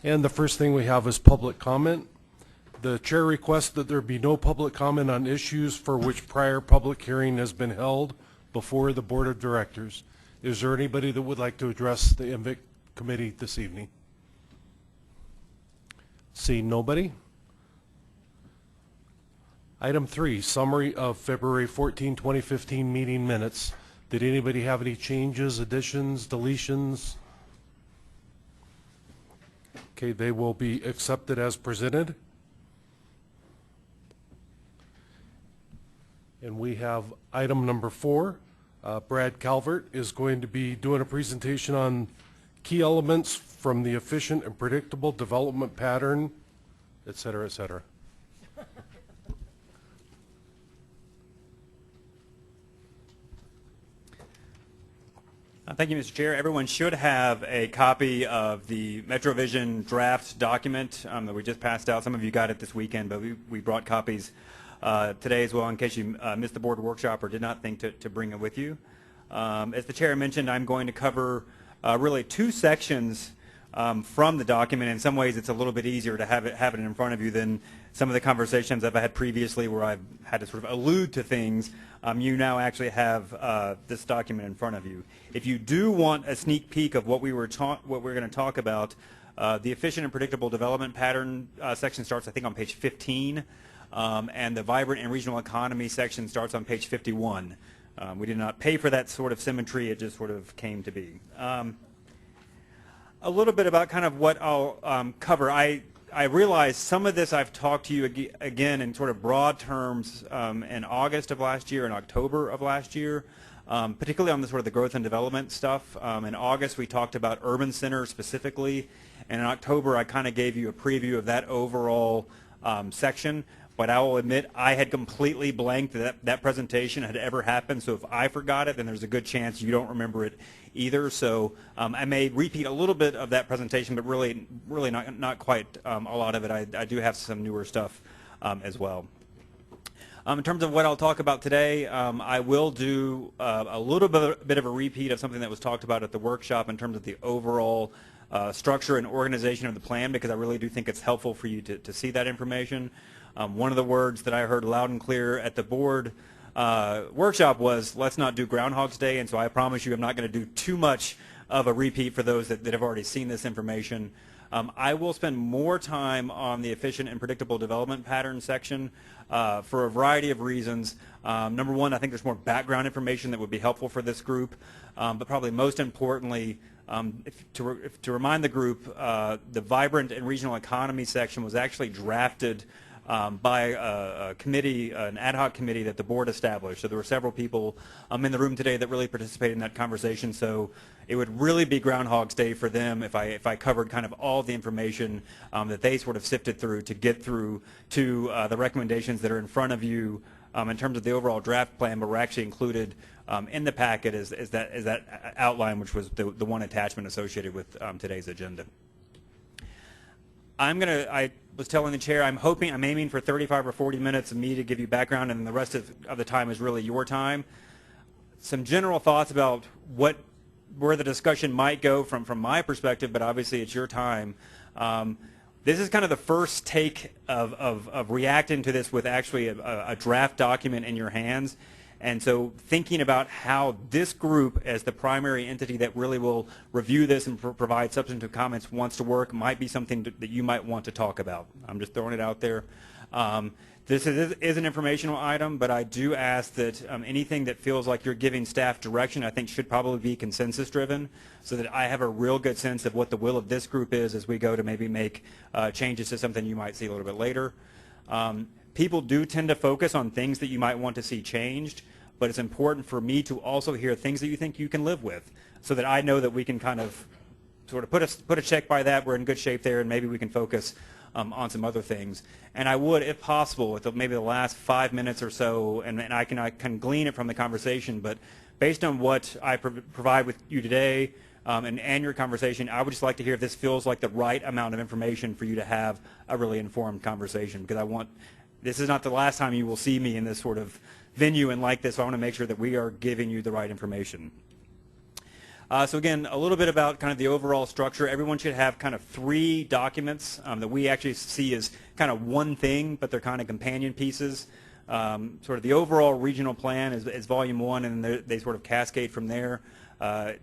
And the first thing we have is public comment. The chair requests that there be no public comment on issues for which prior public hearing has been held before the Board of Directors. Is there anybody that would like to address the INVIC committee this evening? Seeing nobody. Item 3, summary of February 14, 2015 meeting minutes. Did anybody have any changes, additions, deletions? Okay, they will be accepted as presented. And we have item number 4. Brad Calvert is going to be doing a presentation on key elements from the efficient and predictable development pattern, et cetera, et cetera. Thank you, Mr. Chair. Everyone should have a copy of the MetroVision draft document that we just passed out. Some of you got it this weekend, but we brought copies today as well in case you missed the board workshop or did not think to bring it with you. As the chair mentioned, I'm going to cover really 2 sections from the document. In some ways, it's a little bit easier to have it in front of you than some of the conversations I've had previously where I've had to sort of allude to things. You now actually have this document in front of you. If you do want a sneak peek of what we're going to talk about, the efficient and predictable development pattern section starts, I think, on page 15, and the vibrant and regional economy section starts on page 51. We did not pay for that sort of symmetry; it just sort of came to be. A little bit about kind of what I'll cover. I realize some of this I've talked to you again in sort of broad terms in August of last year and October of last year, particularly on the sort of the growth and development stuff. In August we talked about urban centers specifically, and in October I kind of gave you a preview of that overall section. But I will admit I had completely blanked that presentation had ever happened, so if I forgot it, then there's a good chance you don't remember it either. So I may repeat a little bit of that presentation, but really not quite a lot of it. I do have some newer stuff as well. In terms of what I'll talk about today, I will do a little bit of a repeat of something that was talked about at the workshop in terms of the overall structure and organization of the plan, because I really do think it's helpful for you to see that information. One of the words that I heard loud and clear at the board workshop was, let's not do Groundhog's Day, and so I promise you I'm not going to do too much of a repeat for those that have already seen this information. I will spend more time on the efficient and predictable development pattern section for a variety of reasons. Number one, I think there's more background information that would be helpful for this group, but probably most importantly, to remind the group, the vibrant and regional economy section was actually drafted by a committee, an ad hoc committee that the board established. So there were several people in the room today that really participated in that conversation. So it would really be Groundhog's Day for them if I covered kind of all the information that they sort of sifted through to get through to the recommendations that are in front of you in terms of the overall draft plan, but were actually included in the packet as that outline, which was the one attachment associated with today's agenda. I was telling the chair, I'm aiming for 35 or 40 minutes of me to give you background, and the rest of the time is really your time. Some general thoughts about where the discussion might go from my perspective, but obviously it's your time. This is kind of the first take of reacting to this with actually a draft document in your hands. And so thinking about how this group as the primary entity that really will review this and provide substantive comments wants to work might be something that you might want to talk about. I'm just throwing it out there. This is an informational item, but I do ask that anything that feels like you're giving staff direction, I think should probably be consensus driven, so that I have a real good sense of what the will of this group is as we go to maybe make changes to something you might see a little bit later. People do tend to focus on things that you might want to see changed, but it's important for me to also hear things that you think you can live with, so that I know that we can kind of sort of put a check by that, we're in good shape there, and maybe we can focus on some other things. And I would, if possible, with maybe the last 5 minutes or so, and I can glean it from the conversation, but based on what I provide with you today and your conversation, I would just like to hear if this feels like the right amount of information for you to have a really informed conversation, because this is not the last time you will see me in this sort of venue and like this, so I want to make sure that we are giving you the right information. So again, a little bit about kind of the overall structure. Everyone should have kind of 3 documents that we actually see as kind of one thing, but they're kind of companion pieces. Sort of the overall regional plan is volume 1, and they sort of cascade from there.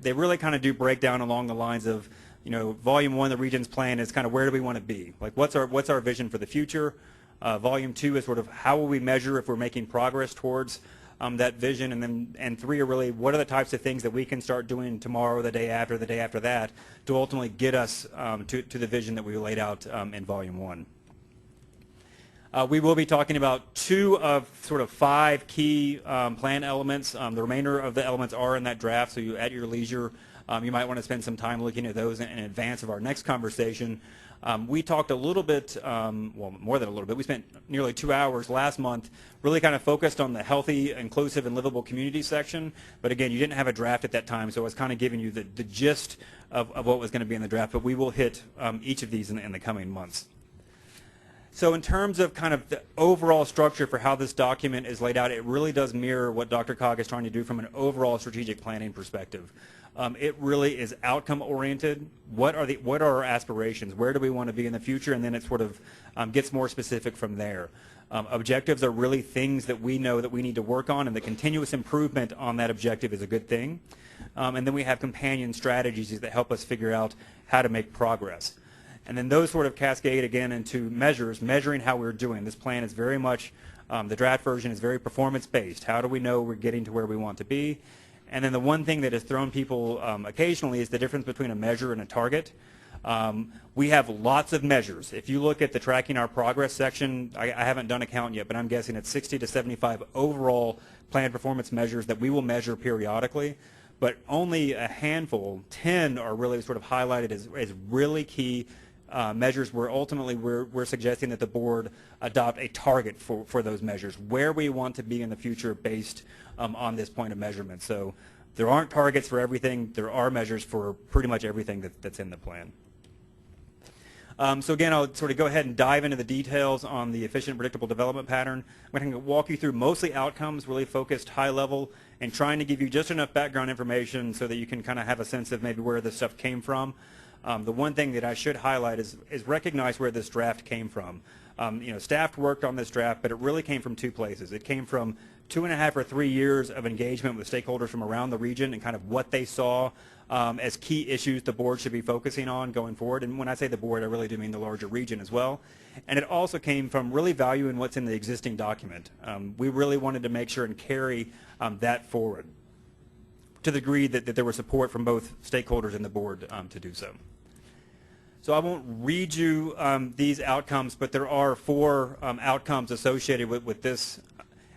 They really kind of do break down along the lines of, volume 1, the region's plan is kind of where do we want to be? Like what's our vision for the future? Volume 2 is sort of how will we measure if we're making progress towards that vision, and 3 are really what are the types of things that we can start doing tomorrow, the day after that, to ultimately get us to the vision that we laid out in volume 1. We will be talking about 2 of sort of 5 key plan elements. The remainder of the elements are in that draft, so you, at your leisure, you might want to spend some time looking at those in advance of our next conversation. We talked a little bit, well, more than a little bit. We spent nearly 2 hours last month really kind of focused on the healthy, inclusive, and livable community section. But again, you didn't have a draft at that time, so I was kind of giving you the gist of what was going to be in the draft. But we will hit each of these in the coming months. So in terms of kind of the overall structure for how this document is laid out, it really does mirror what DRCOG is trying to do from an overall strategic planning perspective. It really is outcome oriented. What are our aspirations? Where do we want to be in the future? And then it sort of gets more specific from there. Objectives are really things that we know that we need to work on, and the continuous improvement on that objective is a good thing. And then we have companion strategies that help us figure out how to make progress. And then those sort of cascade again into measures, measuring how we're doing. This plan is very much, the draft version is very performance-based. How do we know we're getting to where we want to be? And then the one thing that has thrown people occasionally is the difference between a measure and a target. We have lots of measures. If you look at the tracking our progress section, I haven't done a count yet, but I'm guessing it's 60 to 75 overall planned performance measures that we will measure periodically. But only a handful, 10, are really sort of highlighted as really key measures where ultimately we're suggesting that the board adopt a target for those measures, where we want to be in the future based on this point of measurement. So there aren't targets for everything. There are measures for pretty much everything that's in the plan. So again, I'll sort of go ahead and dive into the details on the efficient, predictable development pattern. I'm going to walk you through mostly outcomes, really focused high level, and trying to give you just enough background information so that you can kind of have a sense of maybe where this stuff came from. The one thing that I should highlight is recognize where this draft came from. Staff worked on this draft, but it really came from 2 places. It came from 2.5 or 3 years of engagement with stakeholders from around the region and kind of what they saw as key issues the board should be focusing on going forward. And when I say the board, I really do mean the larger region as well. And it also came from really valuing what's in the existing document. We really wanted to make sure and carry that forward to the degree that there was support from both stakeholders and the board to do so. So I won't read you these outcomes, but there are 4 outcomes associated with this.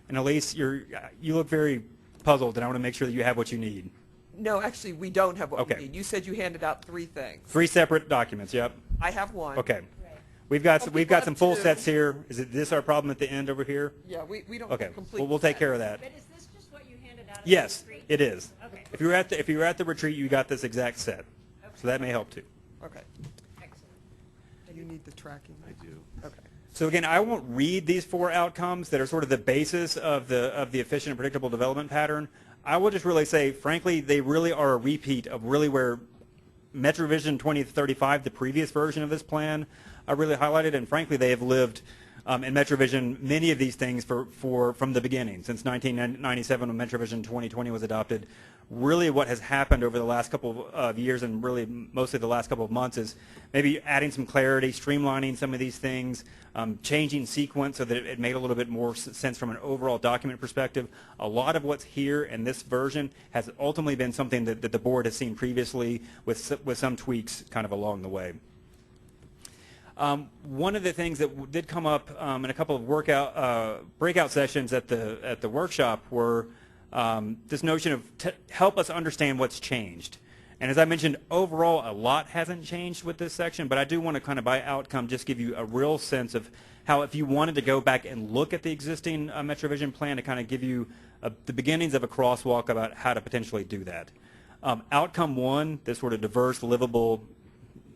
And Elise, you look very puzzled, and I want to make sure that you have what you need. No, actually, we don't have what Okay. we need. You said you handed out 3 things. 3 separate documents, yep. I have 1. Okay. We've got some full 2. sets here. Is it this our problem at the end over here? Yeah, we don't Okay. complete We'll take care of that. But is this just what you handed out at Yes, the retreat? it is. Okay. If you were at the retreat, you got this exact set. So that may help too. Okay. Excellent. You need the tracking. I do. Okay. So again, I won't read these 4 outcomes that are sort of the basis of the efficient and predictable development pattern. I will just really say, frankly, they really are a repeat of really where MetroVision 2035, the previous version of this plan, really highlighted, and frankly, they have lived in MetroVision many of these things from the beginning, since 1997 when MetroVision 2020 was adopted. Really what has happened over the last couple of years, and really mostly the last couple of months, is maybe adding some clarity, streamlining some of these things, changing sequence so that it made a little bit more sense from an overall document perspective. A lot of what's here in this version has ultimately been something that the board has seen previously with some tweaks kind of along the way. One of the things that did come up in a couple of breakout sessions at the workshop were this notion of help us understand what's changed. And as I mentioned, overall, a lot hasn't changed with this section, but I do want to kind of by outcome just give you a real sense of how, if you wanted to go back and look at the existing MetroVision plan, to kind of give you the beginnings of a crosswalk about how to potentially do that. Outcome 1, this sort of diverse, livable,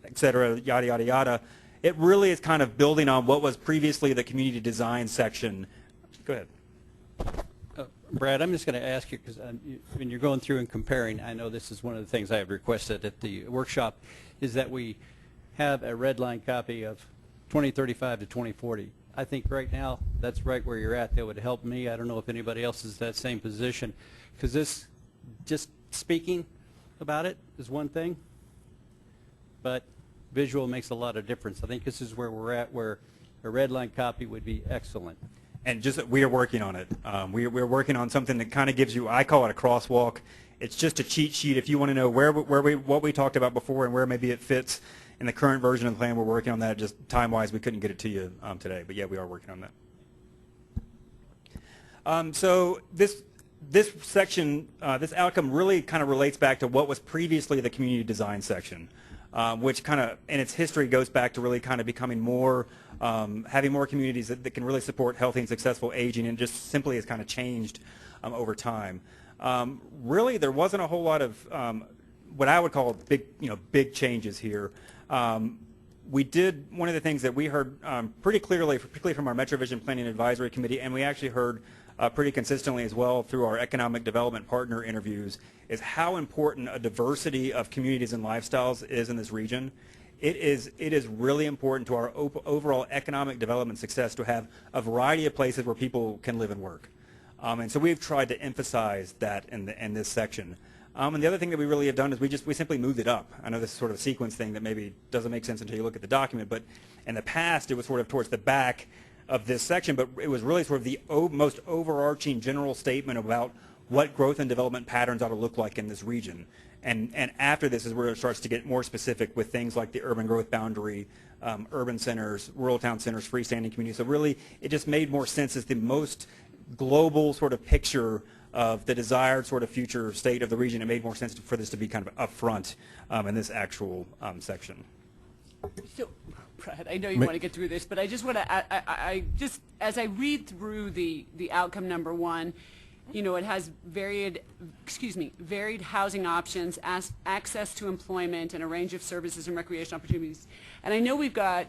et cetera, yada, yada, yada, it really is kind of building on what was previously the community design section. Go ahead. Brad, I'm just going to ask you, because when you're going through and comparing, I know this is one of the things I have requested at the workshop, is that we have a red line copy of 2035 to 2040. I think right now that's right where you're at. That would help me. I don't know if anybody else is in that same position, because this, just speaking about it is one thing, but visual makes a lot of difference. I think this is where we're at, where a red line copy would be excellent. And just, we are working on it. We're working on something that kind of gives you, I call it a crosswalk. It's just a cheat sheet. If you want to know what we talked about before and where maybe it fits in the current version of the plan, we're working on that. Just time-wise, we couldn't get it to you today. But yeah, we are working on that. So this section, this outcome really kind of relates back to what was previously the community design section, which kind of, in its history, goes back to really kind of becoming more, having more communities that can really support healthy and successful aging, and just simply has kind of changed over time. Really, there wasn't a whole lot of what I would call big changes here. We did one of the things that we heard pretty clearly, particularly from our MetroVision Planning Advisory Committee, and we actually heard pretty consistently as well through our economic development partner interviews, is how important a diversity of communities and lifestyles is in this region. It is really important to our overall economic development success to have a variety of places where people can live and work. And so we've tried to emphasize that in this section. And the other thing that we really have done is we simply moved it up. I know this is sort of a sequence thing that maybe doesn't make sense until you look at the document, but in the past it was sort of towards the back of this section, but it was really sort of the most overarching general statement about what growth and development patterns ought to look like in this region. And after this is where it starts to get more specific with things like the urban growth boundary, urban centers, rural town centers, freestanding communities. So really it just made more sense as the most global sort of picture of the desired sort of future state of the region. It made more sense for this to be kind of up front in this actual section. So, Brad, I know you want to get through this, but I just want to, I just, as I read through the outcome number one, you know, it has varied housing options, access to employment, and a range of services and recreation opportunities. And I know we've got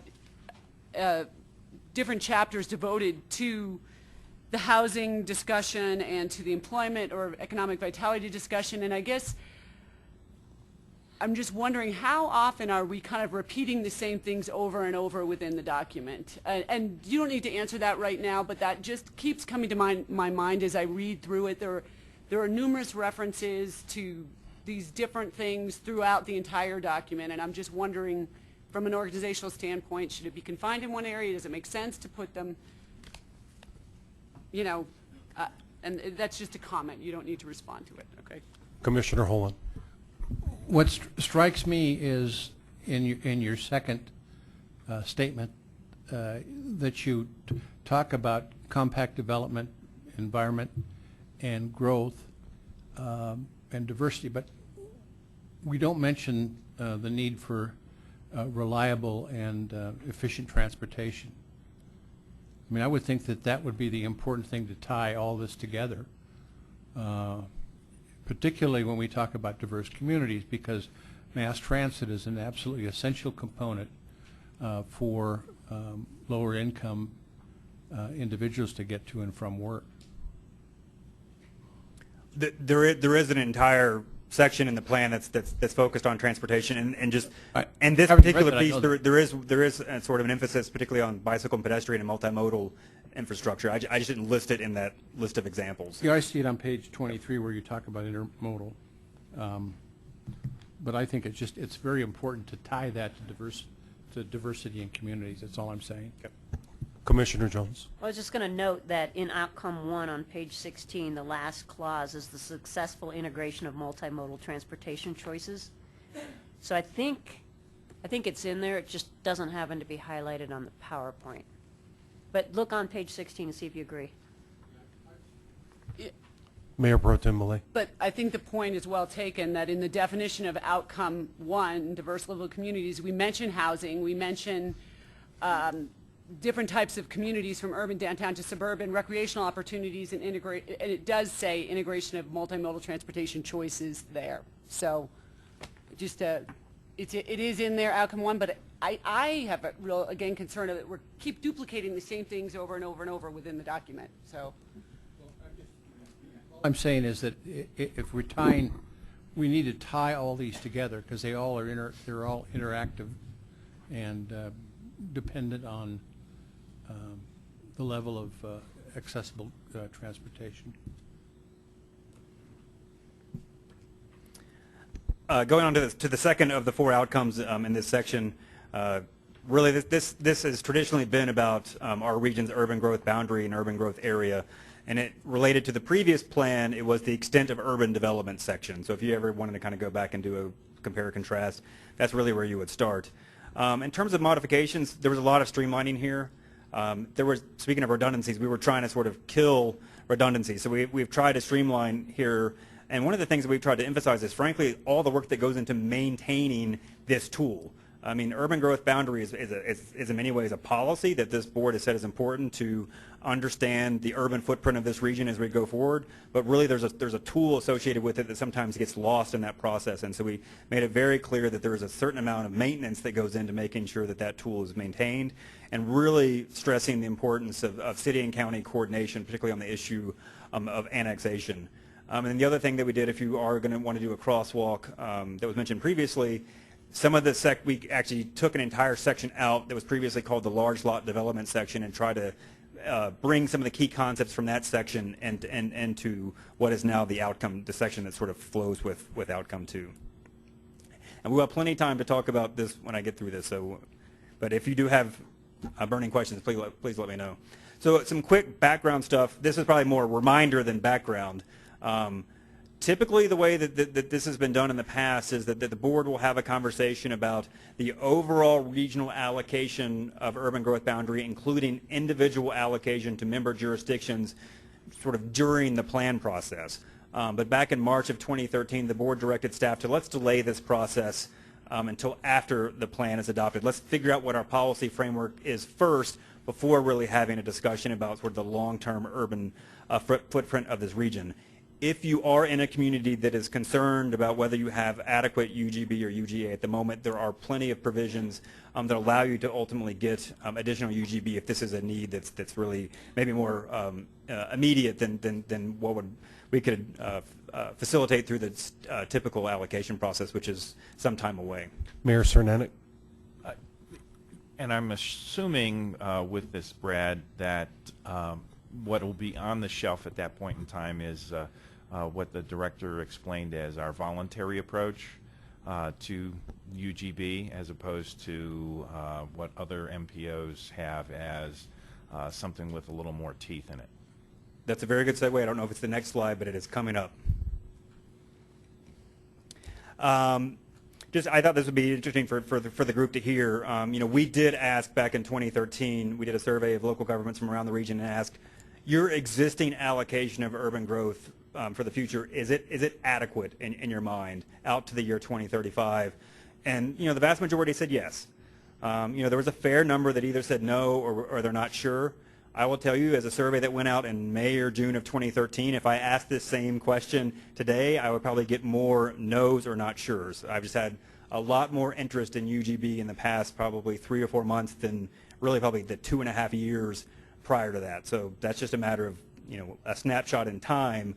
different chapters devoted to the housing discussion and to the employment or economic vitality discussion, and I guess I'm just wondering, how often are we kind of repeating the same things over and over within the document? And you don't need to answer that right now, but that just keeps coming to my mind as I read through it. There are numerous references to these different things throughout the entire document, and I'm just wondering, from an organizational standpoint, should it be confined in one area? Does it make sense to put them, you know, and that's just a comment. You don't need to respond to it, okay? Commissioner Holland. What strikes me is in your second statement that you talk about compact development, environment, and growth and diversity, but we don't mention the need for reliable and efficient transportation. I mean, I would think that that would be the important thing to tie all this together, particularly when we talk about diverse communities, because mass transit is an absolutely essential component for lower income individuals to get to and from work. There is an entire section in the plan that's focused on transportation, and just and this particular piece there is a sort of an emphasis particularly on bicycle and pedestrian and multimodal infrastructure. I just didn't list it in that list of examples. Yeah, I see it on page 23 where you talk about intermodal, but I think it's very important to tie that to diversity in communities. That's all I'm saying. Okay. Commissioner Jones. I was just going to note that in outcome 1 on page 16, the last clause is the successful integration of multimodal transportation choices. So I think it's in there. It just doesn't happen to be highlighted on the PowerPoint. But look on page 16 and see if you agree. Mayor Pro Tem Malay. But I think the point is well taken that in the definition of outcome 1, diverse level of communities, we mention housing, we mention different types of communities from urban downtown to suburban, recreational opportunities, and it does say integration of multimodal transportation choices there. So just it is in there, outcome 1, but I have a real, again, concern that we keep duplicating the same things over and over and over within the document. So. I'm saying is that if we're tying, we need to tie all these together because they all are they're all interactive and dependent on the level of accessible transportation. Going on to the second of the four outcomes in this section, really this has traditionally been about our region's urban growth boundary and urban growth area. And it related to the previous plan, it was the extent of urban development section. So if you ever wanted to kind of go back and do a compare and contrast, that's really where you would start. In terms of modifications, there was a lot of streamlining here. Speaking of redundancies, we were trying to sort of kill redundancy. So we've tried to streamline here. And one of the things that we've tried to emphasize is, frankly, all the work that goes into maintaining this tool. I mean, urban growth boundary is in many ways a policy that this board has said is important to understand the urban footprint of this region as we go forward. But really, there's a tool associated with it that sometimes gets lost in that process. And so we made it very clear that there is a certain amount of maintenance that goes into making sure that that tool is maintained, and really stressing the importance of city and county coordination, particularly on the issue of annexation. And the other thing that we did, if you are going to want to do a crosswalk that was mentioned previously, some of the we actually took an entire section out that was previously called the large lot development section and tried to bring some of the key concepts from that section and into what is now the outcome, the section that sort of flows with outcome 2. And we'll have plenty of time to talk about this when I get through this. So, but if you do have burning questions, please let me know. So some quick background stuff. This is probably more reminder than background. Typically, the way that this has been done in the past is that the board will have a conversation about the overall regional allocation of urban growth boundary, including individual allocation to member jurisdictions sort of during the plan process. But back in March of 2013, the board directed staff to let's delay this process until after the plan is adopted. Let's figure out what our policy framework is first before really having a discussion about sort of the long-term urban footprint of this region. If you are in a community that is concerned about whether you have adequate UGB or UGA at the moment, there are plenty of provisions that allow you to ultimately get additional UGB if this is a need that's really maybe more immediate than what we could facilitate through the typical allocation process, which is some time away. Mayor Cernanek. And I'm assuming with this, Brad, that what will be on the shelf at that point in time is what the director explained as our voluntary approach to UGB, as opposed to what other MPOs have as something with a little more teeth in it. That's a very good segue. I don't know if it's the next slide, but it is coming up. I thought this would be interesting for the group to hear. We did ask back in 2013, we did a survey of local governments from around the region and asked, your existing allocation of urban growth for the future, is it adequate in your mind out to the year 2035? And the vast majority said yes. There was a fair number that either said no or they're not sure. I will tell you, as a survey that went out in May or June of 2013, if I asked this same question today, I would probably get more no's or not sure's. I've just had a lot more interest in UGB in the past probably 3 or 4 months than really probably the 2.5 years prior to that. So that's just a matter of a snapshot in time.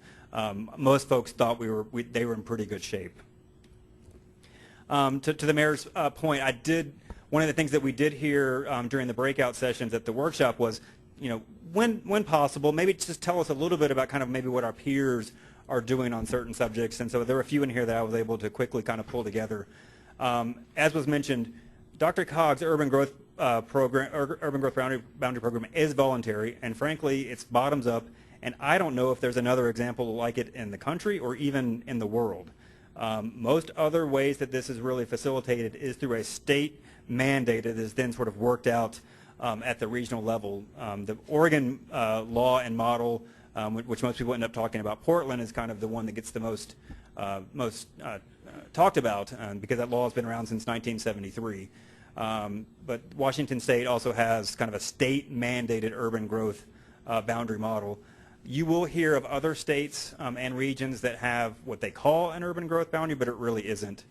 Most folks thought they were in pretty good shape. To the mayor's point, one of the things that we did here during the breakout sessions at the workshop was, when possible, maybe just tell us a little bit about kind of maybe what our peers are doing on certain subjects. And so there were a few in here that I was able to quickly kind of pull together. As was mentioned, DRCOG's urban growth program, urban growth boundary program, is voluntary, and frankly, it's bottoms up. And I don't know if there's another example like it in the country or even in the world. Most other ways that this is really facilitated is through a state mandate that is then sort of worked out at the regional level. The Oregon law and model, which most people end up talking about, Portland is kind of the one that gets the most talked about because that law has been around since 1973. But Washington State also has kind of a state mandated urban growth boundary model. You will hear of other states and regions that have what they call an urban growth boundary, but it really isn't.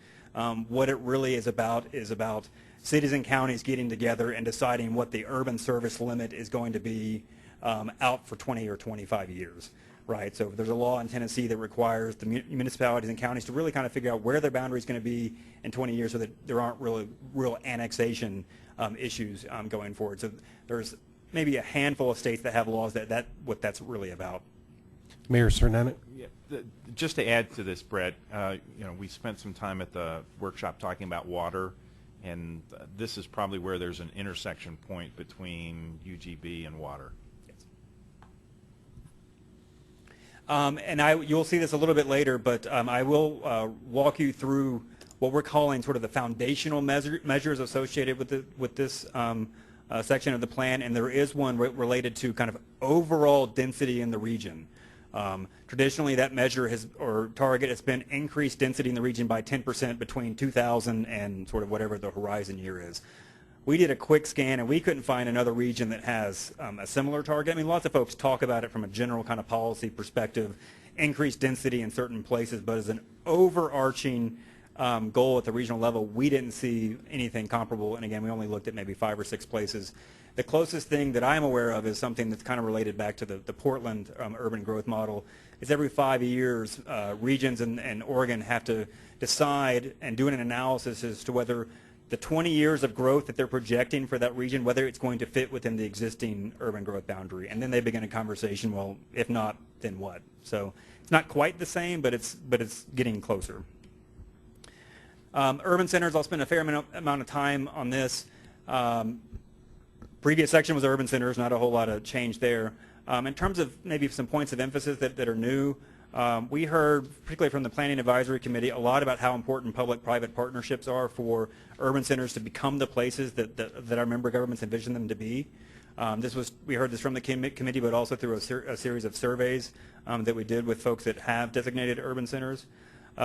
What it really is about cities and counties getting together and deciding what the urban service limit is going to be out for 20 or 25 years. right? So there's a law in Tennessee that requires the municipalities and counties to really kind of figure out where their boundary is going to be in 20 years so that there aren't really real annexation issues going forward. So there's maybe a handful of states that have laws that what that's really about. Mayor Cernanic? Yeah, just to add to this, Brett, we spent some time at the workshop talking about water, and this is probably where there's an intersection point between UGB and water. And you'll see this a little bit later, but I will walk you through what we're calling sort of the foundational measures associated with this section of the plan, and there is one related to kind of overall density in the region. Traditionally, that measure target has been increased density in the region by 10% between 2000 and sort of whatever the horizon year is. We did a quick scan, and we couldn't find another region that has a similar target. I mean, lots of folks talk about it from a general kind of policy perspective, increased density in certain places, but as an overarching goal at the regional level, we didn't see anything comparable. And again, we only looked at maybe 5 or 6 places. The closest thing that I'm aware of is something that's kind of related back to the Portland urban growth model. Is every 5 years, regions and Oregon have to decide and do an analysis as to whether the 20 years of growth that they're projecting for that region, whether it's going to fit within the existing urban growth boundary. And then they begin a conversation, well, if not, then what? So it's not quite the same, but it's getting closer. Urban centers, I'll spend a fair amount of time on this. Previous section was urban centers, not a whole lot of change there. In terms of maybe some points of emphasis that are new, we heard, particularly from the Planning Advisory Committee, a lot about how important public-private partnerships are for urban centers to become the places that our member governments envision them to be. We heard this from the committee, but also through a series of surveys that we did with folks that have designated urban centers.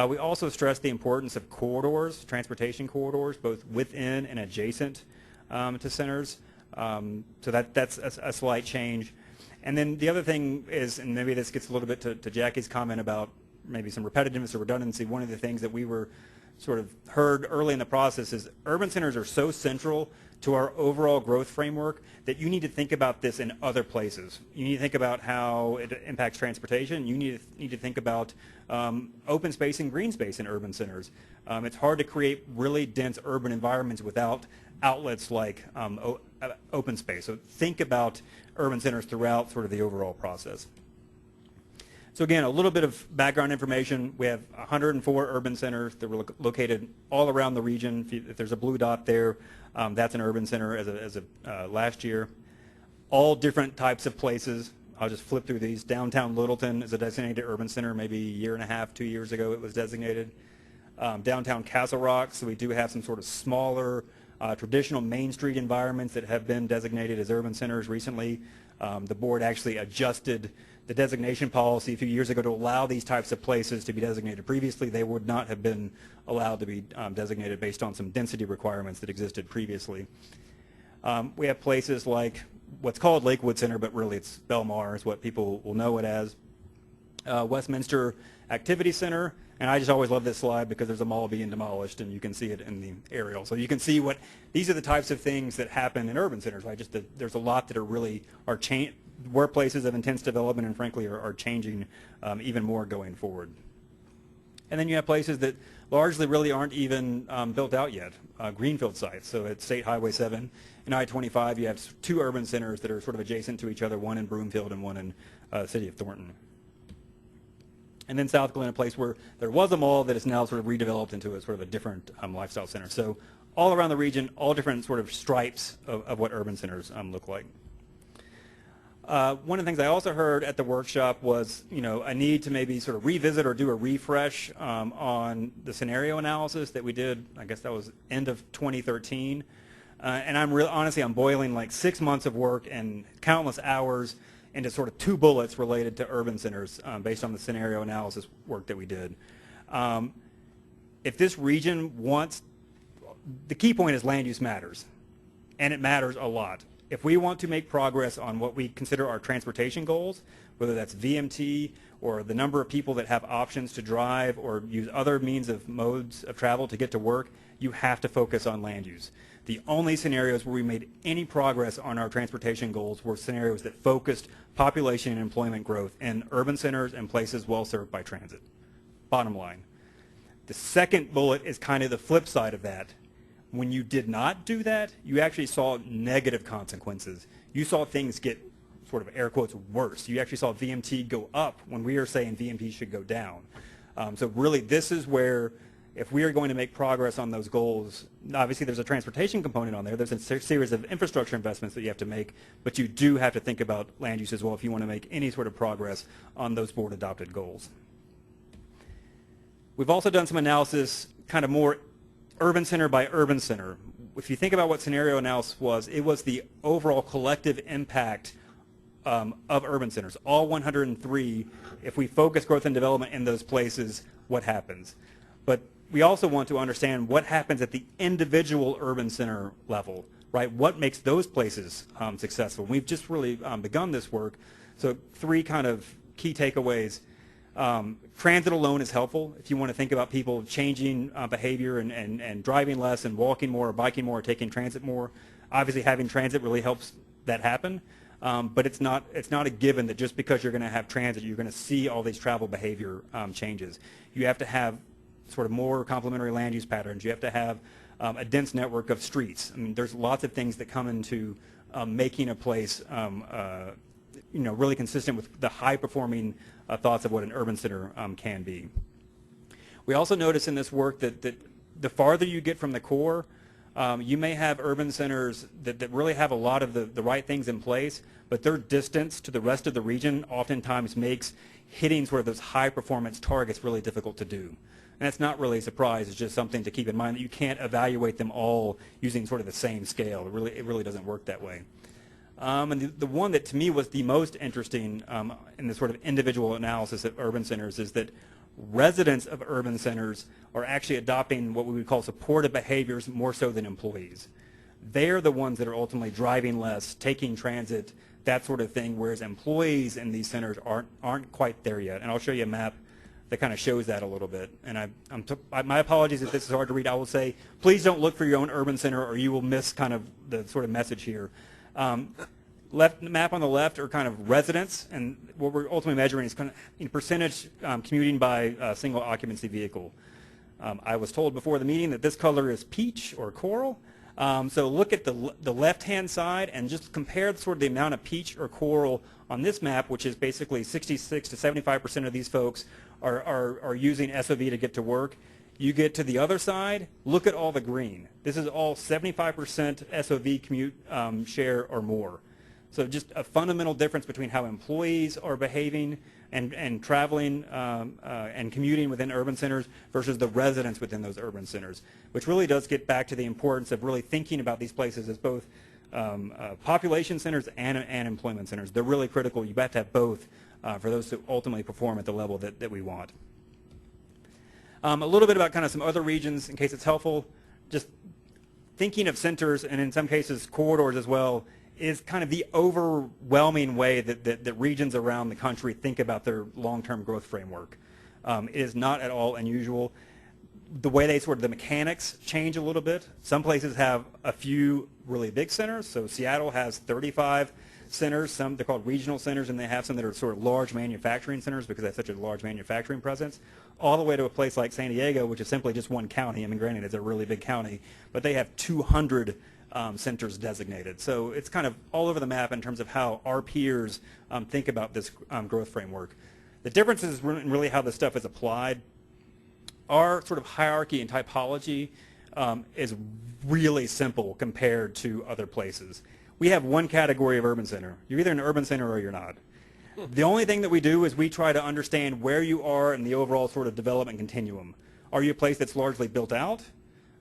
We also stressed the importance of corridors, transportation corridors, both within and adjacent to centers. So that's a slight change. And then the other thing is, and maybe this gets a little bit to Jackie's comment about maybe some repetitiveness or redundancy, one of the things that we were sort of heard early in the process is urban centers are so central to our overall growth framework that you need to think about this in other places. You need to think about how it impacts transportation. You need to think about open space and green space in urban centers. It's hard to create really dense urban environments without outlets like open space. So think about urban centers throughout sort of the overall process. So again, a little bit of background information. We have 104 urban centers that were located all around the region. If there's a blue dot there, that's an urban center as of last year. All different types of places. I'll just flip through these. Downtown Littleton is a designated urban center. Maybe a year and a half, 2 years ago it was designated. Downtown Castle Rock, so we do have some sort of smaller traditional Main Street environments that have been designated as urban centers recently. The board actually adjusted the designation policy a few years ago to allow these types of places to be designated. Previously, they would not have been allowed to be designated based on some density requirements that existed previously. We have places like what's called Lakewood Center, but really it's Belmar is what people will know it as. Westminster Activity Center, and I just always love this slide because there's a mall being demolished and you can see it in the aerial. So you can see these are the types of things that happen in urban centers, right? There's a lot that are where places of intense development and frankly are changing even more going forward. And then you have places that largely really aren't even built out yet, greenfield sites. So at State Highway 7 and I-25, you have 2 urban centers that are sort of adjacent to each other, one in Broomfield and one in the city of Thornton. And then South Glen, a place where there was a mall that is now sort of redeveloped into a sort of a different lifestyle center. So all around the region, all different sort of stripes of what urban centers look like. One of the things I also heard at the workshop was, a need to maybe sort of revisit or do a refresh on the scenario analysis that we did. I guess that was end of 2013. And honestly, I'm boiling like 6 months of work and countless hours into sort of 2 bullets related to urban centers based on the scenario analysis work that we did. If this region the key point is land use matters, and it matters a lot. if we want to make progress on what we consider our transportation goals, whether that's VMT or the number of people that have options to drive or use other modes of travel to get to work, you have to focus on land use. The only scenarios where we made any progress on our transportation goals were scenarios that focused population and employment growth in urban centers and places well served by transit. Bottom line. The second bullet is kind of the flip side of that. When you did not do that, you actually saw negative consequences. You saw things get, sort of air quotes, worse. You actually saw VMT go up when we are saying VMT should go down. So really, this is where, if we are going to make progress on those goals, obviously there's a transportation component on there. There's a series of infrastructure investments that you have to make, but you do have to think about land use as well if you want to make any sort of progress on those board-adopted goals. We've also done some analysis, kind of more urban center by urban center. If you think about what scenario analysis was, it was the overall collective impact of urban centers, all 103. If we focus growth and development in those places, what happens? But we also want to understand what happens at the individual urban center level, right? What makes those places successful? We've just really begun this work. So 3 kind of key takeaways. Transit alone is helpful if you want to think about people changing behavior and driving less and walking more or biking more or taking transit more. Obviously having transit really helps that happen, but it's not a given that just because you're going to have transit you're going to see all these travel behavior changes. You have to have sort of more complementary land use patterns. You have to have a dense network of streets. I mean, there's lots of things that come into making a place really consistent with the high-performing thoughts of what an urban center can be. We also notice in this work that the farther you get from the core, you may have urban centers that really have a lot of the right things in place, but their distance to the rest of the region oftentimes makes hitting sort of those high-performance targets really difficult to do. And that's not really a surprise. It's just something to keep in mind that you can't evaluate them all using sort of the same scale. It really doesn't work that way. And the one that to me was the most interesting in the sort of individual analysis of urban centers is that residents of urban centers are actually adopting what we would call supportive behaviors more so than employees. They're the ones that are ultimately driving less, taking transit, that sort of thing, whereas employees in these centers aren't quite there yet. And I'll show you a map that kind of shows that a little bit. And my apologies if this is hard to read. I will say, please don't look for your own urban center or you will miss kind of the sort of message here. Map on the left are kind of residents, and what we're ultimately measuring is kind of percentage commuting by single occupancy vehicle. I was told before the meeting that this color is peach or coral. So look at the left-hand side and just compare sort of the amount of peach or coral on this map, which is basically 66 to 75% of these folks are using SOV to get to work. You get to the other side, look at all the green. This is all 75% SOV commute share or more. So just a fundamental difference between how employees are behaving and traveling and commuting within urban centers versus the residents within those urban centers, which really does get back to the importance of really thinking about these places as both population centers and employment centers. They're really critical. You have to have both for those to ultimately perform at the level that we want. A little bit about kind of some other regions in case it's helpful. Just thinking of centers and in some cases corridors as well is kind of the overwhelming way that regions around the country think about their long-term growth framework. It is not at all unusual. The way the mechanics change a little bit. Some places have a few really big centers. So Seattle has 35 centers. They're called regional centers, and they have some that are sort of large manufacturing centers because they have such a large manufacturing presence, all the way to a place like San Diego, which is simply just one county. I mean, granted, it's a really big county, but they have 200 centers designated. So it's kind of all over the map in terms of how our peers think about this growth framework. The difference is really how this stuff is applied. Our sort of hierarchy and typology is really simple compared to other places. We have one category of urban center. You're either an urban center or you're not. The only thing that we do is we try to understand where you are in the overall sort of development continuum. Are you a place that's largely built out?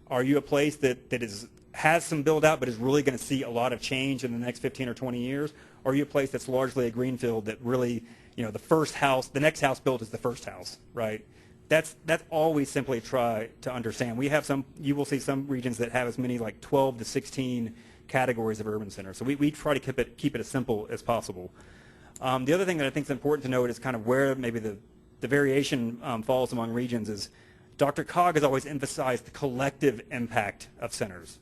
Are you a place that has some build out but is really going to see a lot of change in the next 15 or 20 years? Or are you a place that's largely a greenfield that really, the next house built is the first house, right? That's all we simply try to understand. We have you will see some regions that have as many like 12 to 16 categories of urban centers. So we try to keep it as simple as possible. The other thing that I think is important to note is kind of where maybe the variation falls among regions is DRCOG has always emphasized the collective impact of centers.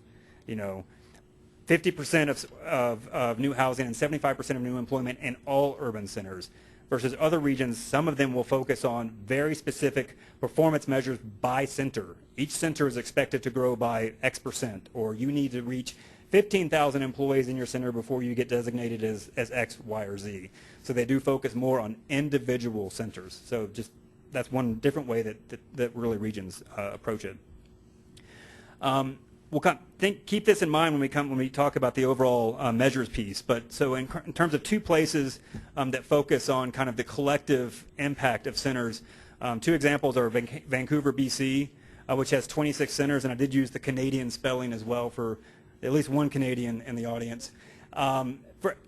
50% of new housing and 75% of new employment in all urban centers, versus other regions, some of them will focus on very specific performance measures by center. Each center is expected to grow by X%, or you need to reach 15,000 employees in your center before you get designated as X, Y, or Z. So they do focus more on individual centers. So just that's one different way that really regions approach it. We'll keep this in mind when we talk about the overall measures piece. But so in terms of two places that focus on kind of the collective impact of centers, two examples are Vancouver, BC, which has 26 centers, and I did use the Canadian spelling as well for at least one Canadian in the audience,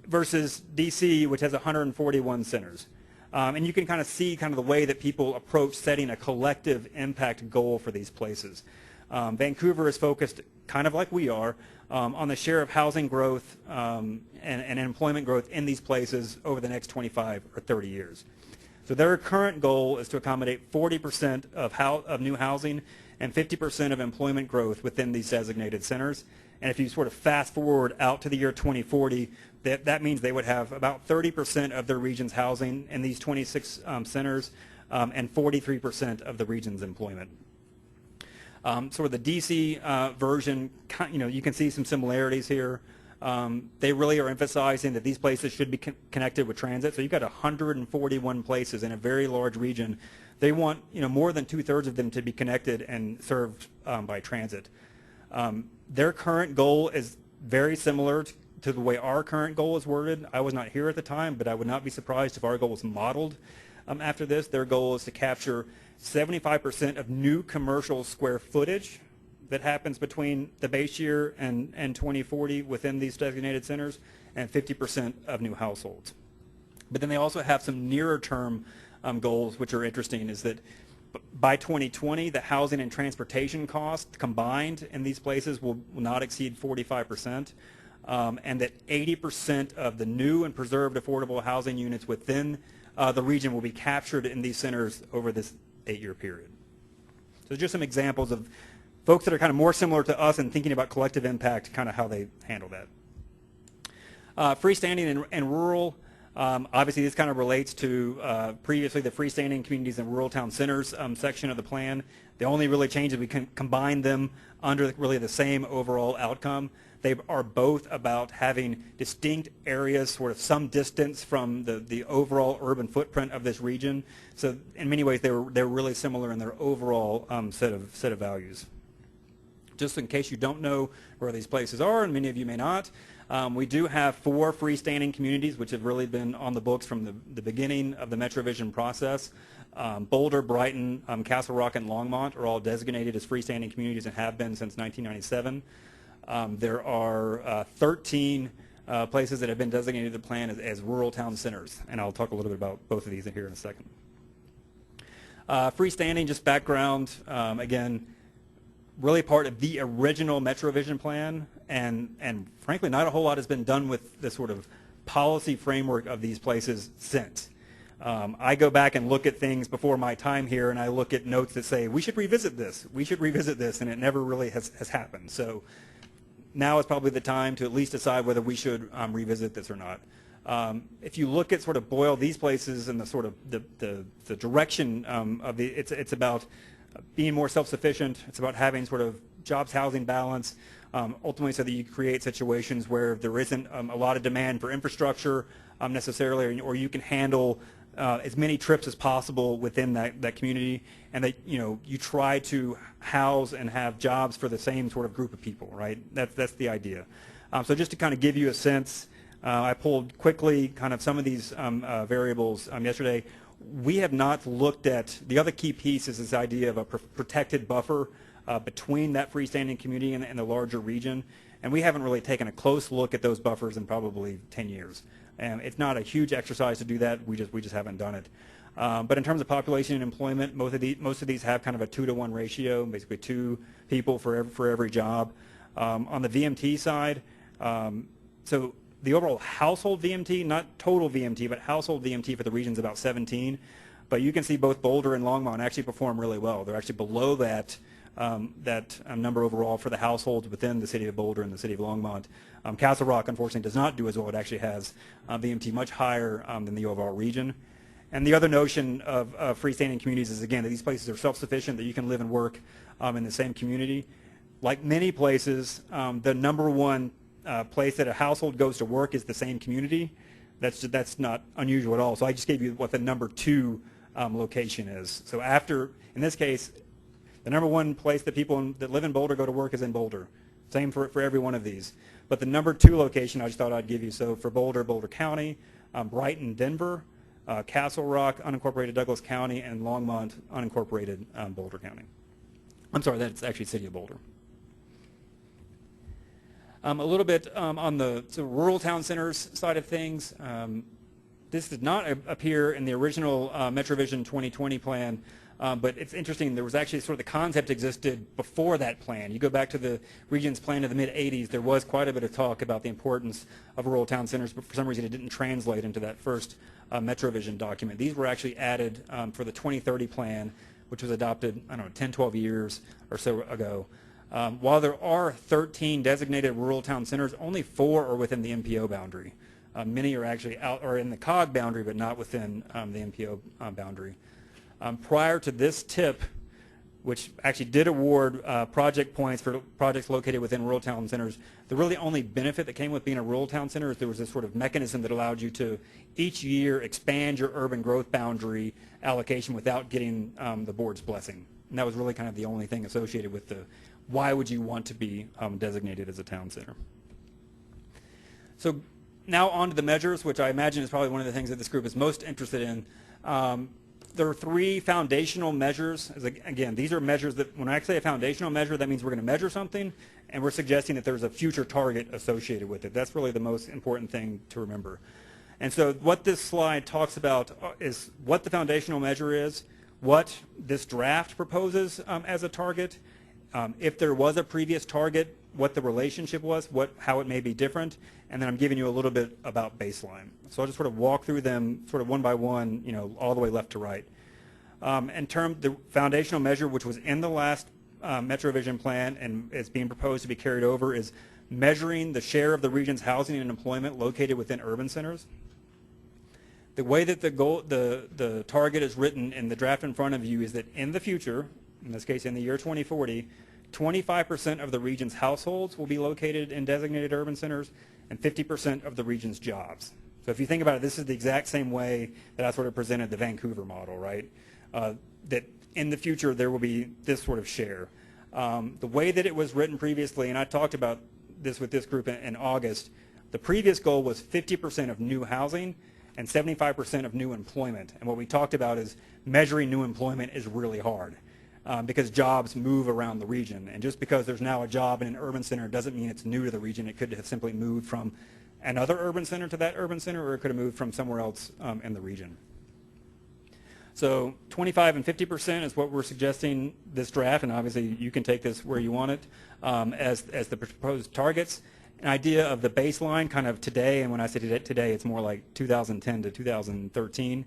versus DC, which has 141 centers. And you can kind of see kind of the way that people approach setting a collective impact goal for these places. Vancouver is focused, kind of like we are, on the share of housing growth and employment growth in these places over the next 25 or 30 years. So their current goal is to accommodate 40% of new housing and 50% of employment growth within these designated centers. And if you sort of fast forward out to the year 2040, that means they would have about 30% of their region's housing in these 26 centers and 43% of the region's employment. Sort of the DC version, you can see some similarities here. They really are emphasizing that these places should be connected with transit. So you've got 141 places in a very large region. They want more than 2/3 of them to be connected and served by transit. Their current goal is very similar to the way our current goal is worded. I was not here at the time, but I would not be surprised if our goal is modeled after this. Their goal is to capture 75% of new commercial square footage that happens between the base year and 2040 within these designated centers, and 50% of new households. But then they also have some nearer term goals, which are interesting, is that by 2020, the housing and transportation costs combined in these places will not exceed 45%, and that 80% of the new and preserved affordable housing units within the region will be captured in these centers over this 8-year period. So just some examples of folks that are kind of more similar to us in thinking about collective impact, kind of how they handle that. Freestanding and rural, obviously this kind of relates to previously the freestanding communities and rural town centers section of the plan. The only really change is we can combine them under really the same overall outcome. They are both about having distinct areas, sort of some distance from the overall urban footprint of this region. So in many ways, they're really similar in their overall set of values. Just in case you don't know where these places are, and many of you may not, we do have 4 freestanding communities which have really been on the books from the beginning of the MetroVision process. Boulder, Brighton, Castle Rock, and Longmont are all designated as freestanding communities and have been since 1997. There are 13 places that have been designated in the plan as rural town centers, and I'll talk a little bit about both of these here in a second. Freestanding, just background, again, really part of the original MetroVision plan, and frankly, not a whole lot has been done with the sort of policy framework of these places since. I go back and look at things before my time here, and I look at notes that say, we should revisit this, and it never really has happened. So now is probably the time to at least decide whether we should revisit this or not. If you look at sort of boil these places and the sort of the direction of the, it's about being more self-sufficient. It's about having sort of jobs, housing balance, ultimately so that you create situations where there isn't a lot of demand for infrastructure necessarily, or you can handle as many trips as possible within that community, and that you try to house and have jobs for the same sort of group of people, right? That's the idea. So just to kind of give you a sense, I pulled quickly kind of some of these variables yesterday. We have not looked at, the other key piece is this idea of a protected buffer between that freestanding community and the larger region, and we haven't really taken a close look at those buffers in probably 10 years. And it's not a huge exercise to do that. We just haven't done it. But in terms of population and employment, most of these have kind of a 2-to-1 ratio, basically 2 people for every job. On the VMT side, So the overall household VMT, not total VMT, but household VMT for the region is about 17. But you can see both Boulder and Longmont actually perform really well. They're actually below that number overall for the households within the city of Boulder and the city of Longmont. Castle Rock, unfortunately, does not do as well. It actually has VMT much higher than the overall region. And the other notion of freestanding communities is, again, that these places are self-sufficient, that you can live and work in the same community. Like many places, the number one place that a household goes to work is the same community. That's not unusual at all. So I just gave you what the number 2 location is. So after, in this case, the number 1 place that people that live in Boulder go to work is in Boulder. Same for every one of these. But the number 2 location I just thought I'd give you. So for Boulder, Boulder County, Brighton, Denver, Castle Rock, unincorporated Douglas County, and Longmont, unincorporated Boulder County. I'm sorry, that's actually City of Boulder. A little bit on the rural town centers side of things. This did not appear in the original MetroVision 2020 plan, but it's interesting. There was actually sort of the concept existed before that plan. You go back to the region's plan of the mid-'80s, there was quite a bit of talk about the importance of rural town centers, but for some reason it didn't translate into that first MetroVision document. These were actually added for the 2030 plan, which was adopted, I don't know, 10, 12 years or so ago. While there are 13 designated rural town centers, only 4 are within the MPO boundary. Many are actually out or in the COG boundary, but not within the MPO boundary. Prior to this tip, which actually did award project points for projects located within rural town centers, the really only benefit that came with being a rural town center is there was this sort of mechanism that allowed you to each year expand your urban growth boundary allocation without getting the board's blessing. And that was really kind of the only thing associated with the why would you want to be designated as a town center. So now on to the measures, which I imagine is probably one of the things that this group is most interested in. There are 3 foundational measures. Again, these are measures that, when I say a foundational measure, that means we're going to measure something, and we're suggesting that there's a future target associated with it. That's really the most important thing to remember. And so what this slide talks about is what the foundational measure is, what this draft proposes as a target, if there was a previous target, what the relationship was, how it may be different, and then I'm giving you a little bit about baseline. So I'll just sort of walk through them sort of one by one, all the way left to right. The foundational measure, which was in the last MetroVision plan and is being proposed to be carried over, is measuring the share of the region's housing and employment located within urban centers. The way that the target is written in the draft in front of you is that in the future, in this case in the year 2040, 25% of the region's households will be located in designated urban centers and 50% of the region's jobs. So if you think about it, this is the exact same way that I sort of presented the Vancouver model, right? That in the future there will be this sort of share. The way that it was written previously, and I talked about this with this group in August, the previous goal was 50% of new housing and 75% of new employment. And what we talked about is measuring new employment is really hard. Because jobs move around the region. And just because there's now a job in an urban center doesn't mean it's new to the region. It could have simply moved from another urban center to that urban center, or it could have moved from somewhere else in the region. So 25 and 50% is what we're suggesting this draft, and obviously you can take this where you want it as the proposed targets. An idea of the baseline kind of today, and when I say today, it's more like 2010 to 2013.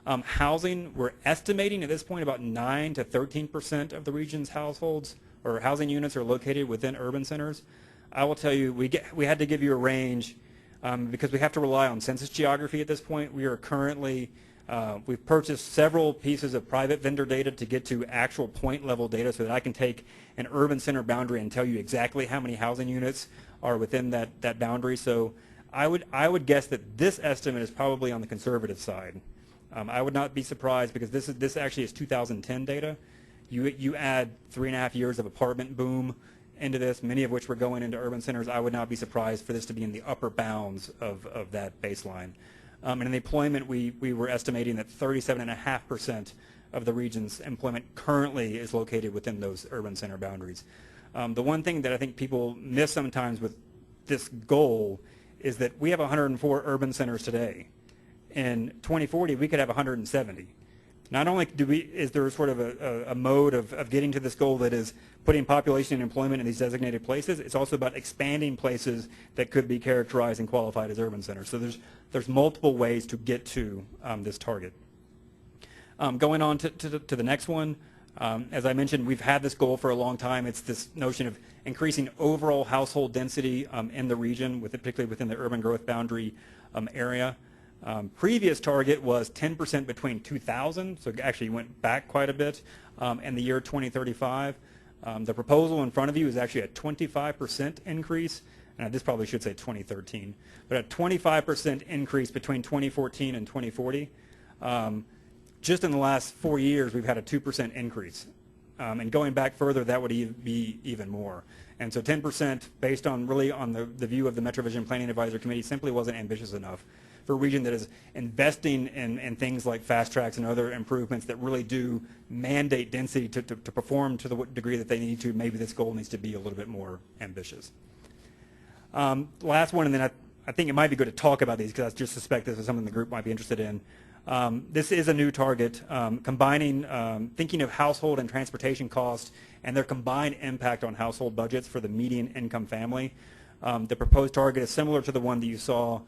Housing, we're estimating at this point about 9 to 13% of the region's households or housing units are located within urban centers. I will tell you, we had to give you a range because we have to rely on census geography at this point. We are currently, we've purchased several pieces of private vendor data to get to actual point level data so that I can take an urban center boundary and tell you exactly how many housing units are within that boundary. So I would guess that this estimate is probably on the conservative side. I would not be surprised because this actually is 2010 data. You add 3.5 years of apartment boom into this, many of which were going into urban centers. I would not be surprised for this to be in the upper bounds of that baseline. And in the employment, we were estimating that 37.5% of the region's employment currently is located within those urban center boundaries. The one thing that I think people miss sometimes with this goal is that we have 104 urban centers today. In 2040, we could have 170. Not only is there sort of a mode of getting to this goal that is putting population and employment in these designated places, it's also about expanding places that could be characterized and qualified as urban centers. So there's multiple ways to get to this target. Going on to the next one, as I mentioned, we've had this goal for a long time. It's this notion of increasing overall household density in the region, particularly within the urban growth boundary area. Previous target was 10% between 2000, so it actually went back quite a bit, and the year 2035. The proposal in front of you is actually a 25% increase, and this probably should say 2013, but a 25% increase between 2014 and 2040. Just in the last 4 years, we've had a 2% increase. And going back further, that would be even more. And so 10% based on really on the view of the MetroVision Planning Advisory Committee simply wasn't ambitious enough for a region that is investing in things like fast tracks and other improvements that really do mandate density to perform to the degree that they need to. Maybe this goal needs to be a little bit more ambitious. Last one, and then I think it might be good to talk about these because I just suspect this is something the group might be interested in. This is a new target, combining, thinking of household and transportation costs and their combined impact on household budgets for the median income family. The proposed target is similar to the one that you saw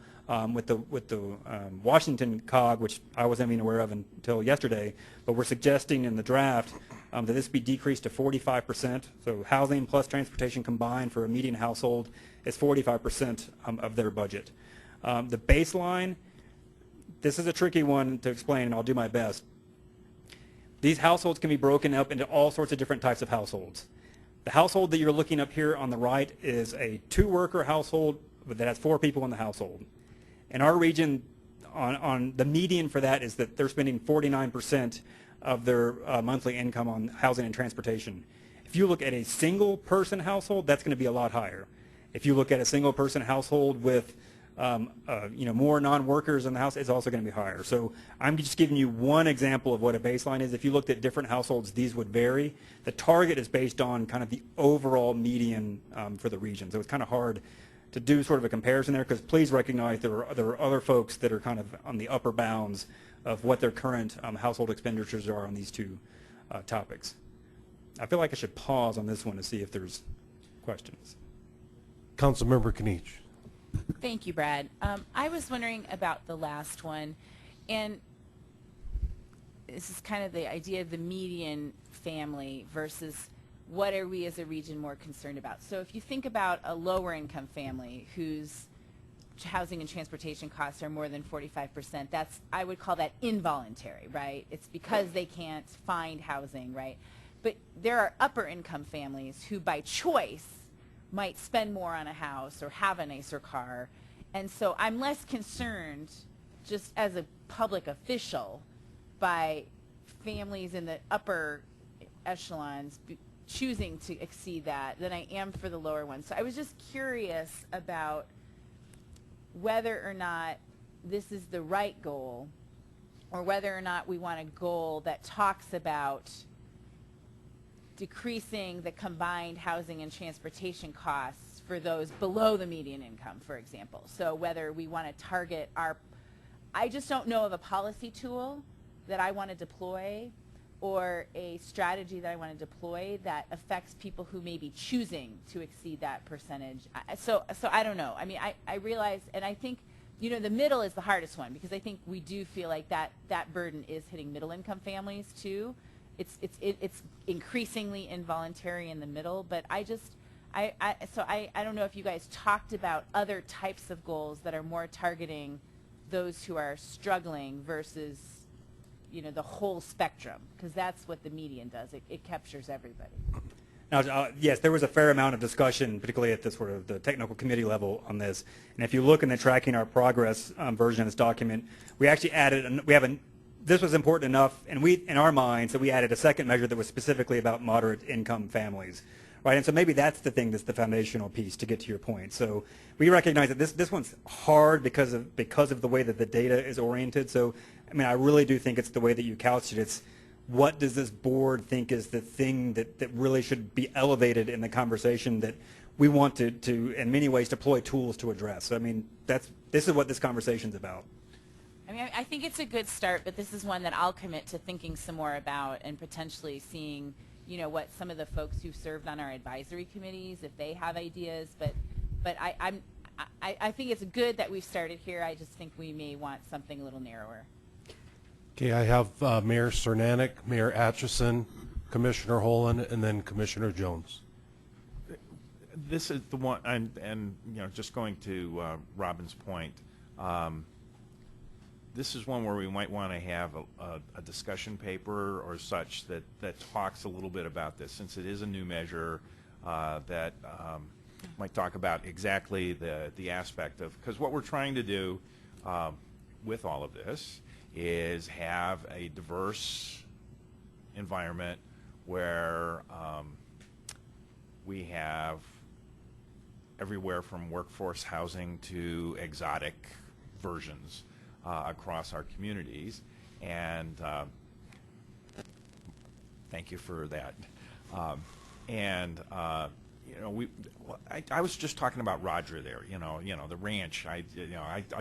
with the Washington COG, which I wasn't even aware of until yesterday, but we're suggesting in the draft that this be decreased to 45%. So housing plus transportation combined for a median household is 45% of their budget. The baseline, this is a tricky one to explain, and I'll do my best. These households can be broken up into all sorts of different types of households. The household that you're looking up here on the right is a 2-worker household that has 4 people in the household. In our region, on the median for that is that they're spending 49% of their monthly income on housing and transportation. If you look at a single-person household, that's going to be a lot higher. If you look at a single-person household with more non-workers in the house, it's also going to be higher. So I'm just giving you one example of what a baseline is. If you looked at different households, these would vary. The target is based on kind of the overall median for the region. So it's kind of hard to do sort of a comparison there, because please recognize there are other folks that are kind of on the upper bounds of what their current household expenditures are on these two topics. I feel like I should pause on this one to see if there's questions. Councilmember Kniech. Thank you, Brad. I was wondering about the last one, and this is kind of the idea of the median family versus what are we as a region more concerned about. So if you think about a lower income family whose housing and transportation costs are more than 45%, I would call that involuntary, right? It's because they can't find housing, right? But there are upper income families who by choice might spend more on a house or have a nicer car. And so I'm less concerned, just as a public official, by families in the upper echelons choosing to exceed that than I am for the lower ones. So I was just curious about whether or not this is the right goal, or whether or not we want a goal that talks about decreasing the combined housing and transportation costs for those below the median income, for example. So whether we want to target I just don't know of a policy tool that I want to deploy or a strategy that I want to deploy that affects people who may be choosing to exceed that percentage. So I don't know. I mean, I realize, and I think, the middle is the hardest one, because I think we do feel like that burden is hitting middle income families too. It's increasingly involuntary in the middle, but I don't know if you guys talked about other types of goals that are more targeting those who are struggling versus the whole spectrum, because that's what the median does. It captures everybody. Now, yes, there was a fair amount of discussion, particularly at the sort of the technical committee level on this. And if you look in the tracking our progress version of this document, we actually added, this was important enough, and in our minds, that we added a second measure that was specifically about moderate income families, right? And so maybe that's the thing that's the foundational piece to get to your point. So we recognize that this one's hard because of the way that the data is oriented. So I mean, I really do think it's the way that you couched it. It's what does this board think is the thing that really should be elevated in the conversation that we want to in many ways deploy tools to address. So I mean, this is what this conversation's about. I mean, I think it's a good start, but this is one that I'll commit to thinking some more about and potentially seeing, you know, what some of the folks who've served on our advisory committees, if they have ideas. But I think it's good that we've started here. I just think we may want something a little narrower. Okay, I have Mayor Cernanek, Mayor Atchison, Commissioner Holland, and then Commissioner Jones. This is the one, and you know, just going to Robin's point, this is one where we might want to have a discussion paper or such that talks a little bit about this, since it is a new measure that might talk about exactly the aspect of, because what we're trying to do with all of this is have a diverse environment where we have everywhere from workforce housing to exotic versions across our communities, and thank you for that. You know, I was just talking about Roger there. You know, the ranch. I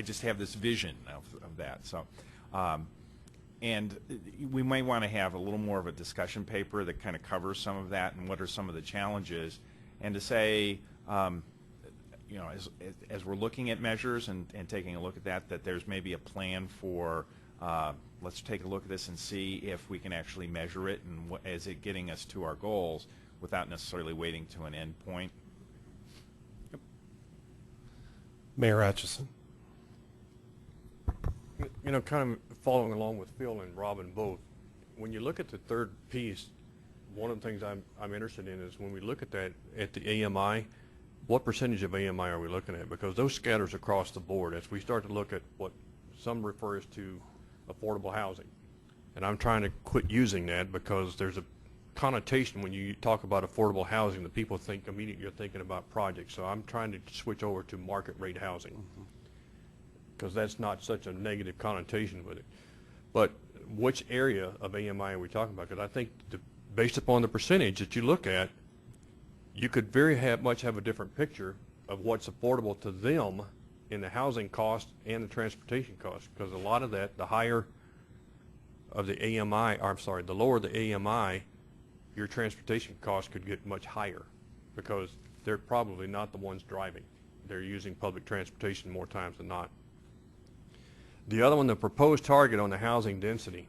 just have this vision of that. So, and we may want to have a little more of a discussion paper that kind of covers some of that and what are some of the challenges, and to say, you know, as we're looking at measures and taking a look at that there's maybe a plan for let's take a look at this and see if we can actually measure it and is it getting us to our goals without necessarily waiting to an end point. Yep. Mayor Atchison. You know, kind of following along with Phil and Robin both, when you look at the third piece, one of the things I'm interested in is when we look at that, at the AMI, what percentage of AMI are we looking at? Because those scatters across the board as we start to look at what some refers to affordable housing. And I'm trying to quit using that because there's a connotation when you talk about affordable housing that people think immediately you're thinking about projects. So I'm trying to switch over to market rate housing because that's not such a negative connotation with it. But which area of AMI are we talking about? Because I think based upon the percentage that you look at, you could very much have a different picture of what's affordable to them in the housing cost and the transportation cost. Because a lot of that, the higher of the AMI, or I'm sorry, the lower the AMI, your transportation costs could get much higher because they're probably not the ones driving. They're using public transportation more times than not. The other one, the proposed target on the housing density.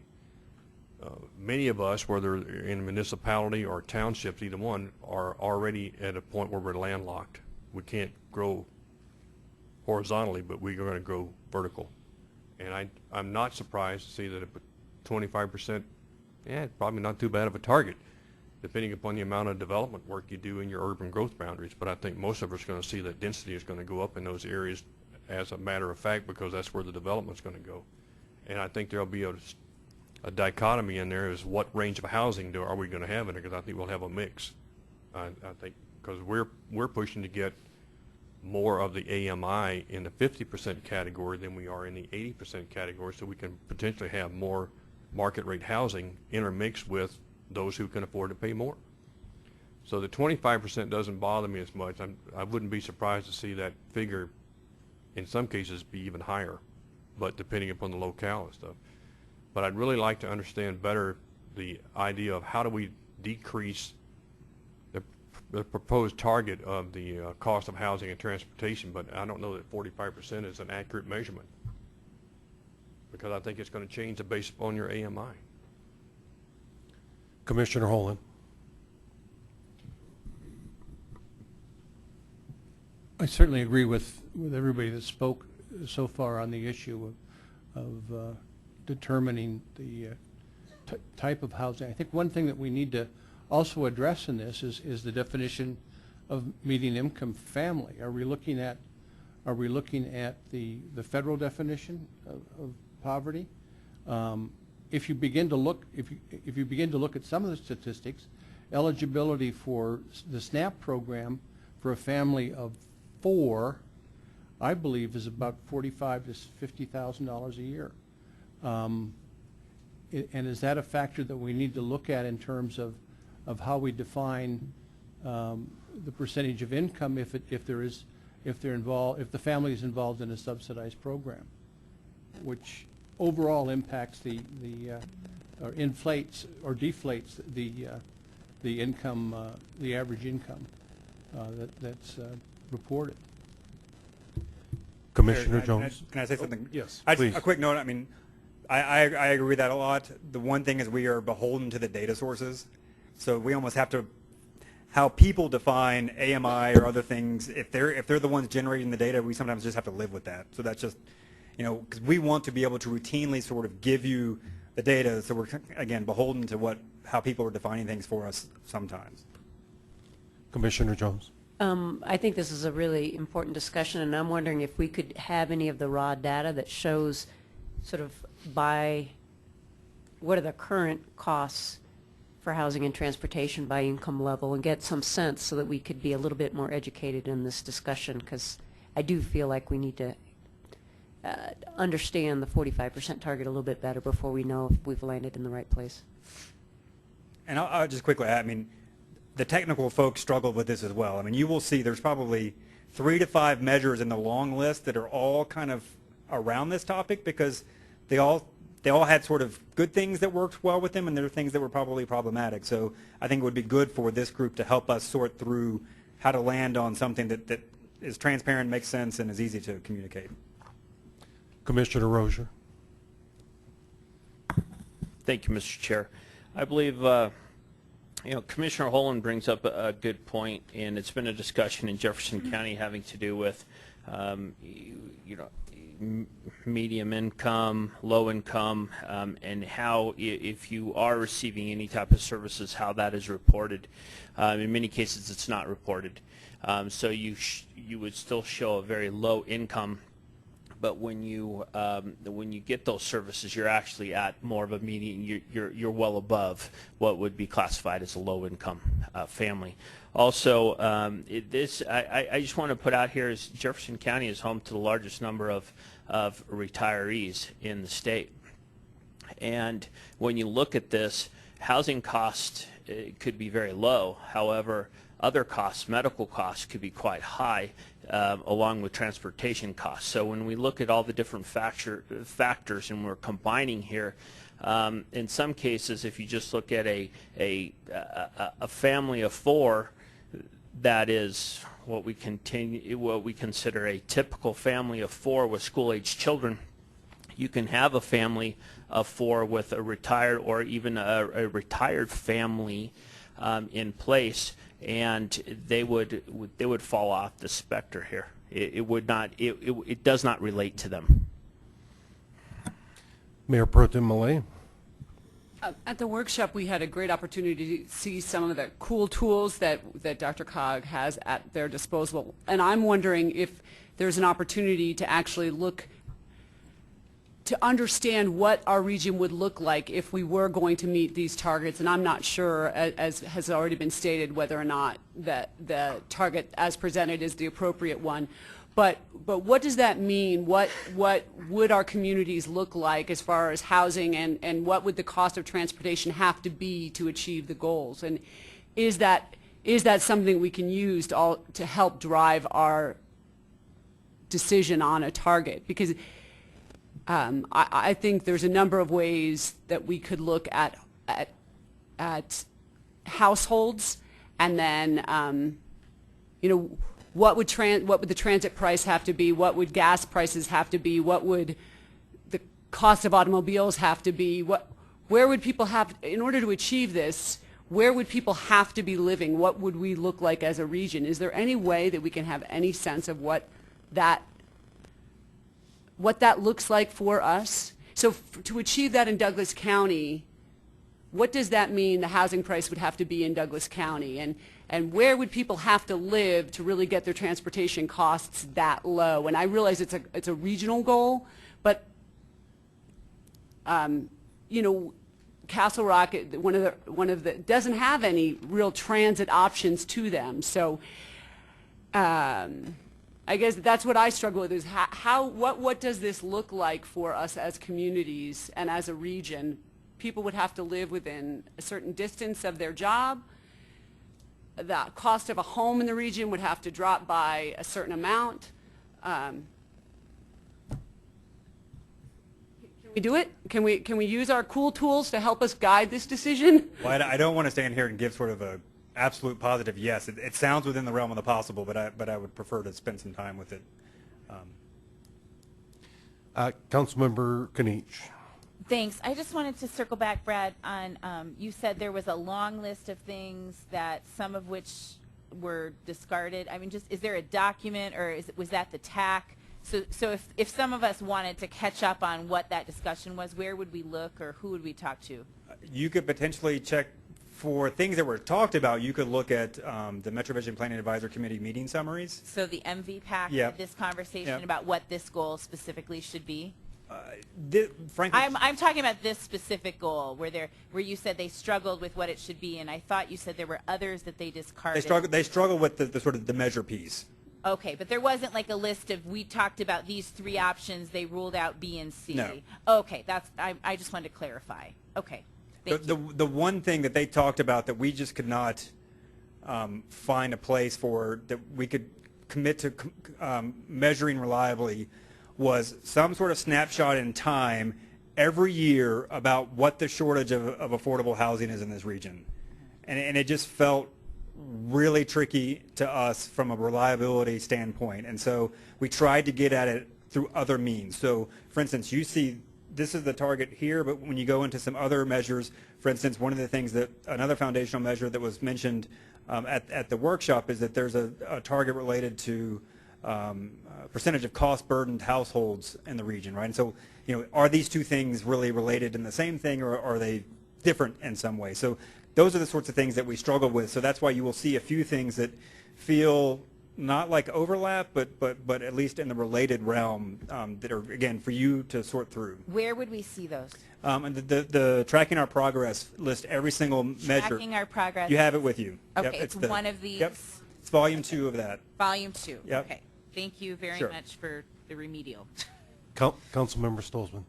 Many of us, whether in a municipality or townships, either one, are already at a point where we're landlocked. We can't grow horizontally, but we're going to grow vertical. And I'm not surprised to see that 25%, probably not too bad of a target, depending upon the amount of development work you do in your urban growth boundaries. But I think most of us are going to see that density is going to go up in those areas as a matter of fact because that's where the development's going to go. And I think there'll be a dichotomy in there is what range of housing are we going to have in it, because I think we'll have a mix. I think because we're pushing to get more of the AMI in the 50% category than we are in the 80% category, so we can potentially have more market rate housing intermixed with those who can afford to pay more. So the 25% doesn't bother me as much. I wouldn't be surprised to see that figure in some cases be even higher, but depending upon the locale and stuff. But I'd really like to understand better the idea of how do we decrease the proposed target of the cost of housing and transportation, but I don't know that 45% is an accurate measurement because I think it's going to change based upon your AMI. Commissioner Holland. I certainly agree with everybody that spoke so far on the issue of determining the type of housing. I think one thing that we need to also address in this is the definition of median income family. Are we looking at the federal definition of poverty? If you begin to look at some of the statistics, eligibility for the SNAP program for a family of 4, I believe, is about $45,000 to $50,000 a year. And is that a factor that we need to look at in terms of how we define the percentage of income if the family is involved in a subsidized program, which overall impacts or inflates or deflates the income, the average income that's reported. Commissioner Can I- Jones? Can I say something? yes, A please. quick note, I mean, I agree with that a lot. The one thing is we are beholden to the data sources. So we almost have to, how people define AMI or other things, if they're the ones generating the data, we sometimes just have to live with that. So that's just, because we want to be able to routinely sort of give you the data, so we're, again, beholden to how people are defining things for us sometimes. Commissioner Jones? I think this is a really important discussion, and I'm wondering if we could have any of the raw data that shows sort of what are the current costs for housing and transportation by income level, and get some sense so that we could be a little bit more educated in this discussion, because I do feel like we need to understand the 45% target a little bit better before we know if we've landed in the right place. And I'll just quickly add, I mean, the technical folks struggle with this as well. I mean, you will see there's probably 3 to 5 measures in the long list that are all kind of around this topic, because they all had sort of good things that worked well with them, and there are things that were probably problematic. So I think it would be good for this group to help us sort through how to land on something that is transparent, makes sense, and is easy to communicate. Commissioner Rozier? Thank you, Mr. Chair. I believe Commissioner Holland brings up a good point, and it's been a discussion in Jefferson County having to do with medium income, low income, and how, if you are receiving any type of services, how that is reported. In many cases, it's not reported. So you would still show a very low income, but when you get those services, you're actually at more of a median. You're well above what would be classified as a low income family. Also, I just want to put out here is Jefferson County is home to the largest number of retirees in the state. And when you look at this, housing cost could be very low. However, other costs, medical costs, could be quite high, along with transportation costs. So when we look at all the different factors and we're combining here, in some cases, if you just look at a family of 4, that is what we consider a typical family of 4 with school-age children. You can have a family of 4 with a retired or even a retired family in place, and they would fall off the specter here. It does not relate to them. Mayor Pro Tem Malay? At the workshop, we had a great opportunity to see some of the cool tools that DRCOG has at their disposal. And I'm wondering if there's an opportunity to actually look to understand what our region would look like if we were going to meet these targets. And I'm not sure, as has already been stated, whether or not that the target as presented is the appropriate one. But what does that mean? What would our communities look like as far as housing, and what would the cost of transportation have to be to achieve the goals? And is that something we can use to help drive our decision on a target? Because I think there's a number of ways that we could look at households, and then what would the transit price have to be? What would gas prices have to be? What would the cost of automobiles have to be? Where would people have, in order to achieve this, where would people have to be living? What would we look like as a region? Is there any way that we can have any sense of what that looks like for us? So to achieve that in Douglas County, what does that mean the housing price would have to be in Douglas County? And where would people have to live to really get their transportation costs that low? And I realize it's a regional goal, but Castle Rock, one of the doesn't have any real transit options to them. So I guess that's what I struggle with, is what does this look like for us as communities and as a region? People would have to live within a certain distance of their job. The cost of a home in the region would have to drop by a certain amount. Can we do it? Can we use our cool tools to help us guide this decision? Well, I don't want to stand here and give sort of a absolute positive yes. It sounds within the realm of the possible, but I would prefer to spend some time with it. Councilmember Kanich. Thanks. I just wanted to circle back, Brad, on you said there was a long list of things that some of which were discarded. I mean, just is there a document, or was that the TAC? So if some of us wanted to catch up on what that discussion was, where would we look, or who would we talk to? You could potentially check for things that were talked about. You could look at the MetroVision Planning Advisory Committee meeting summaries. So the MV PAC, Yep. this conversation Yep. about what this goal specifically should be? Frankly, I'm talking about this specific goal where you said they struggled with what it should be, and I thought you said there were others that they discarded. they struggle with the sort of the measure piece. Okay, but there wasn't like a list of, we talked about these 3 options, they ruled out B and C. No. Okay, I just wanted to clarify. Okay, thank you. The one thing that they talked about that we just could not find a place for, that we could commit to measuring reliably, was some sort of snapshot in time every year about what the shortage of affordable housing is in this region. And it just felt really tricky to us from a reliability standpoint. And so we tried to get at it through other means. So, for instance, you see this is the target here, but when you go into some other measures, for instance, one of the things that, another foundational measure that was mentioned at the workshop is that there's a target related to percentage of cost-burdened households in the region, right? And so, are these two things really related in the same thing, or are they different in some way? So those are the sorts of things that we struggle with. So that's why you will see a few things that feel not like overlap, but at least in the related realm that are, again, for you to sort through. Where would we see those? And the Tracking Our Progress list every single measure. Tracking Our Progress. You have it with you. Okay, Yep, it's the- one of these. Yep, it's volume 2 of that. Volume 2. Yep. Okay. Thank you very Sure. much for the remedial. Councilmember Stolzman.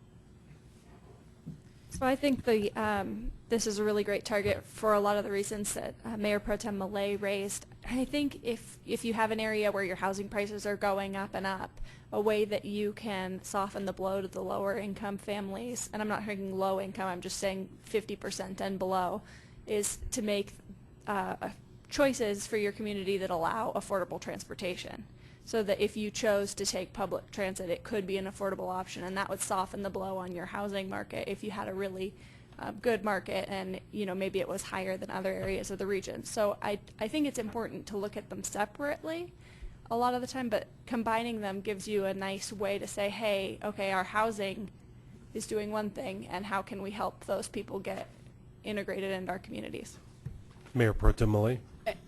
So I think this is a really great target for a lot of the reasons that Mayor Pro Tem Millay raised. I think if you have an area where your housing prices are going up and up, a way that you can soften the blow to the lower income families, and I'm not thinking low income, I'm just saying 50% and below, is to make choices for your community that allow affordable transportation. So that if you chose to take public transit, it could be an affordable option, and that would soften the blow on your housing market if you had a really good market and maybe it was higher than other areas of the region. So I think it's important to look at them separately a lot of the time, but combining them gives you a nice way to say, hey, okay, our housing is doing one thing, and how can we help those people get integrated into our communities? Mayor Pro Tem Millay.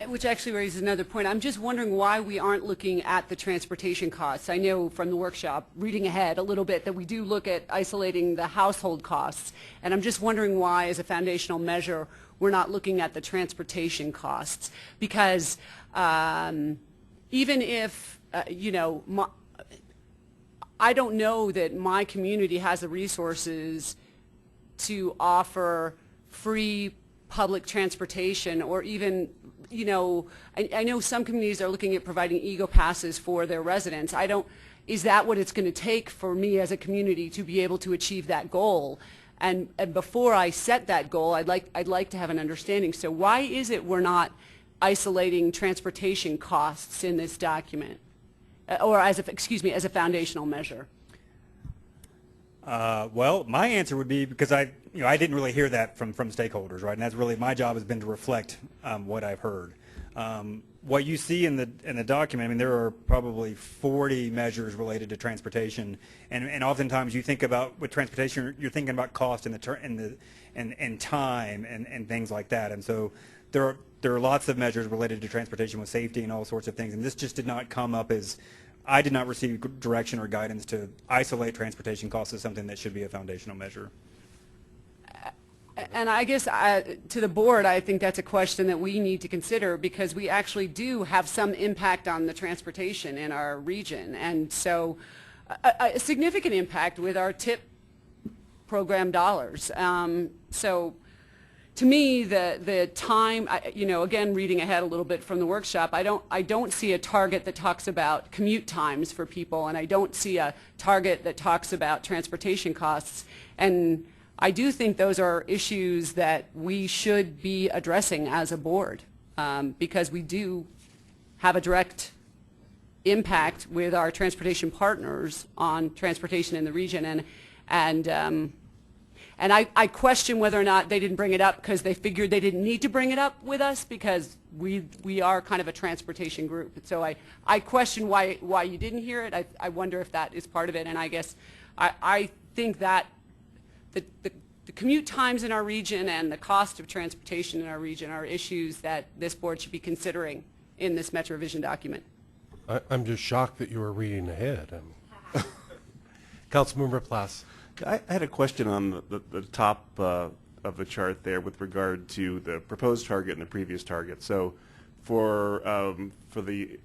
Which actually raises another point. I'm just wondering why we aren't looking at the transportation costs. I know from the workshop, reading ahead a little bit, that we do look at isolating the household costs. And I'm just wondering why, as a foundational measure, we're not looking at the transportation costs. Because even if, I don't know that my community has the resources to offer free public transportation, or even, I know some communities are looking at providing ego passes for their residents. Is that what it's going to take for me as a community to be able to achieve that goal? And before I set that goal, I'd like to have an understanding. So why is it we're not isolating transportation costs in this document, or as a foundational measure? Well, my answer would be because I didn't really hear that from stakeholders, right? And that's really my job has been to reflect what I've heard. What you see in the document, I mean, there are probably 40 measures related to transportation, and oftentimes you think about with transportation, you're thinking about cost and time and things like that. And so there are lots of measures related to transportation with safety and all sorts of things. And this just did not come up as I did not receive direction or guidance to isolate transportation costs as something that should be a foundational measure. And I guess to the board, I think that's a question that we need to consider, because we actually do have some impact on the transportation in our region. And so a significant impact with our TIP program dollars. So to me, the time, again, reading ahead a little bit from the workshop, I don't see a target that talks about commute times for people, and I don't see a target that talks about transportation costs. And I do think those are issues that we should be addressing as a board, because we do have a direct impact with our transportation partners on transportation in the region, and I question whether or not they didn't bring it up because they figured they didn't need to bring it up with us, because we are kind of a transportation group. So I question why you didn't hear it. I wonder if that is part of it. And I guess I think that the commute times in our region and the cost of transportation in our region are issues that this board should be considering in this MetroVision document. I'm just shocked that you were reading ahead. Councilmember Plass. I had a question on the top of the chart there with regard to the proposed target and the previous target. So for the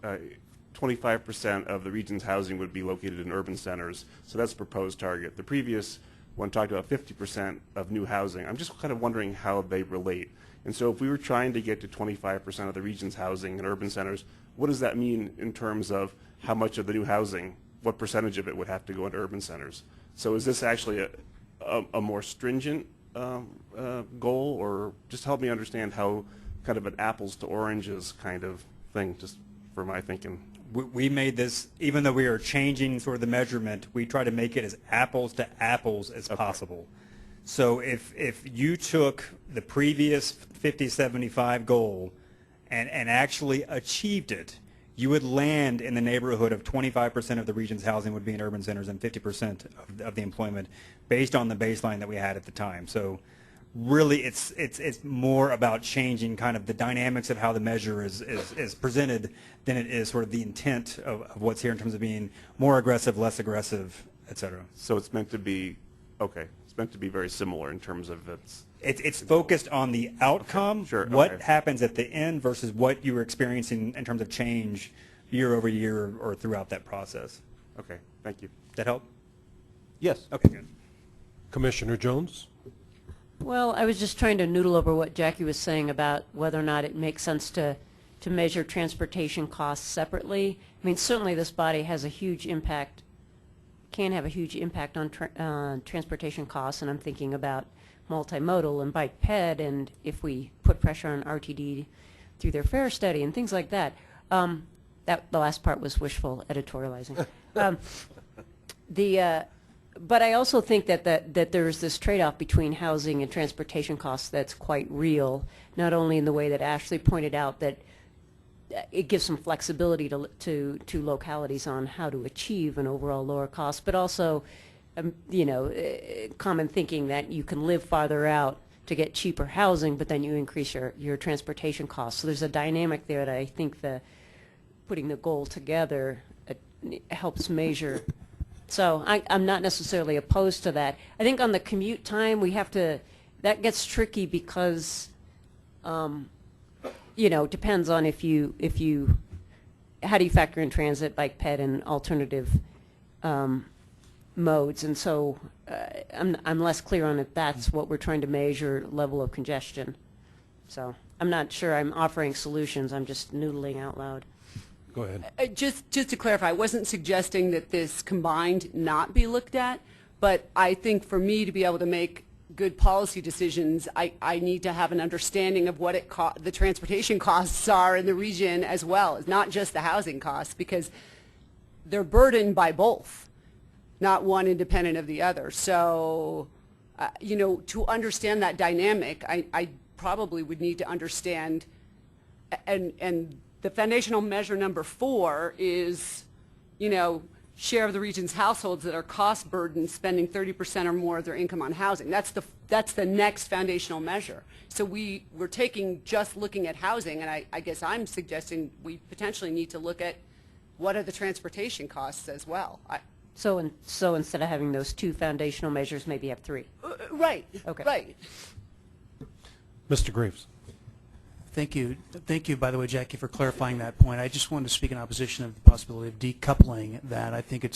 25% of the region's housing would be located in urban centers. So that's the proposed target. The previous one talked about 50% of new housing. I'm just kind of wondering how they relate. And so if we were trying to get to 25% of the region's housing in urban centers, what does that mean in terms of how much of the new housing, what percentage of it would have to go into urban centers? So is this actually a more stringent goal, or just help me understand how kind of an apples to oranges kind of thing, just for my thinking? We made this, even though we are changing sort of the measurement, we try to make it as apples to apples as possible. So if you took the previous 50-75 goal and actually achieved it, you would land in the neighborhood of 25% of the region's housing would be in urban centers and 50% of the employment based on the baseline that we had at the time. So really it's more about changing kind of the dynamics of how the measure is presented than it is sort of the intent of what's here in terms of being more aggressive, less aggressive, et cetera. So it's meant to be, okay, it's meant to be very similar in terms of It's focused on the outcome, okay. Sure. what Okay. happens at the end versus what you were experiencing in terms of change year over year or throughout that process. Okay, thank you. That help? Yes. Okay, good. Commissioner Jones? Well, I was just trying to noodle over what Jackie was saying about whether or not it makes sense to measure transportation costs separately. I mean, certainly this body has a huge impact, can have a huge impact on transportation costs, and I'm thinking about multimodal and bike ped, and if we put pressure on RTD through their fare study and things like that. The last part was wishful editorializing. But I also think that there's this trade-off between housing and transportation costs that's quite real, not only in the way that Ashley pointed out that it gives some flexibility to localities on how to achieve an overall lower cost, but also common thinking that you can live farther out to get cheaper housing, but then you increase your transportation costs. So there's a dynamic there that I think putting the goal together helps measure. So I'm not necessarily opposed to that. I think on the commute time, that gets tricky because, depends on how do you factor in transit, bike ped, and alternative modes. And so I'm less clear on if that's what we're trying to measure, level of congestion. So I'm not sure I'm offering solutions. I'm just noodling out loud. Go ahead. Just to clarify, I wasn't suggesting that this combined not be looked at, but I think for me to be able to make good policy decisions, I need to have an understanding of what the transportation costs are in the region as well, not just the housing costs, because they're burdened by both, not one independent of the other. So, to understand that dynamic, I probably would need to understand, and the foundational measure number 4 is, share of the region's households that are cost burdened spending 30% or more of their income on housing. That's the next foundational measure. So we're looking at housing, and I guess I'm suggesting we potentially need to look at what are the transportation costs as well. So instead of having those 2 foundational measures, maybe have 3. Right. Okay. Right. Mr. Graves. Thank you. Thank you, by the way, Jackie, for clarifying that point. I just wanted to speak in opposition of the possibility of decoupling that. I think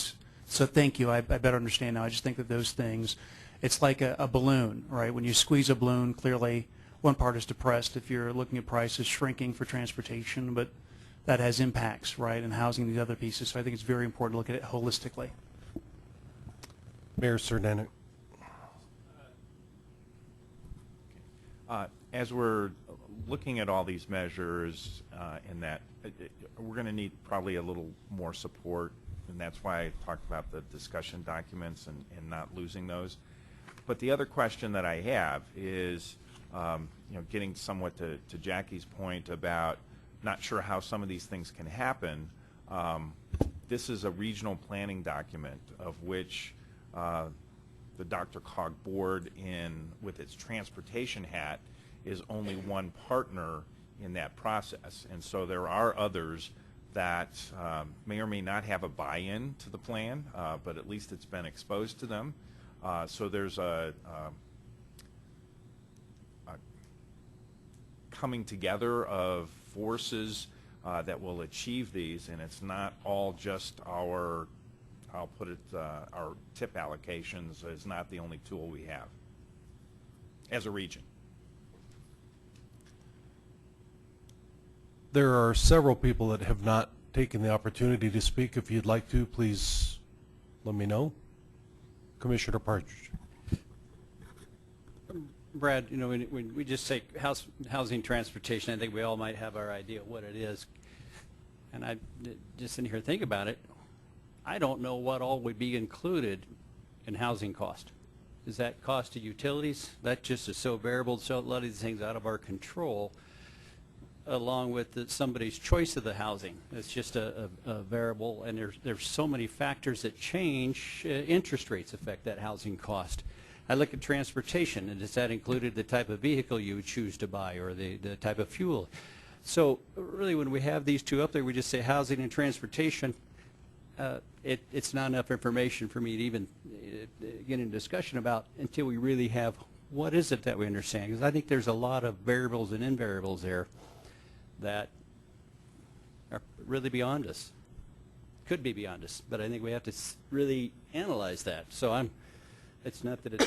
so thank you. I better understand now. I just think that those things, it's like a balloon, right? When you squeeze a balloon, clearly one part is depressed if you're looking at prices shrinking for transportation, but that has impacts, right, in housing these other pieces. So I think it's very important to look at it holistically. Mayor Cerdanek. As we're looking at all these measures in that, we're going to need probably a little more support, and that's why I talked about the discussion documents and not losing those. But the other question that I have is, getting somewhat to Jackie's point about not sure how some of these things can happen. This is a regional planning document of which the DRCOG board, with its transportation hat, is only one partner in that process. And so there are others that may or may not have a buy-in to the plan, but at least it's been exposed to them. So there's a coming together of forces that will achieve these, and it's not all just our, I'll put it, our tip allocations is not the only tool we have as a region. There are several people that have not taken the opportunity to speak. If you'd like to, please let me know. Commissioner Partridge. Brad, when we just say housing transportation, I think we all might have our idea of what it is. And I just sitting here think about it. I don't know what all would be included in housing cost. Is that cost of utilities? That just is so variable, so a lot of these things out of our control, along with somebody's choice of the housing. It's just a variable, and there's so many factors that change. Interest rates affect that housing cost. I look at transportation, and does that included the type of vehicle you would choose to buy or the type of fuel? So really when we have these two up there, we just say housing and transportation. It's not enough information for me to even get into discussion about until we really have what is it that we understand. Because I think there's a lot of variables and invariables there that are really beyond us. Could be beyond us, but I think we have to really analyze that. So it's not that it's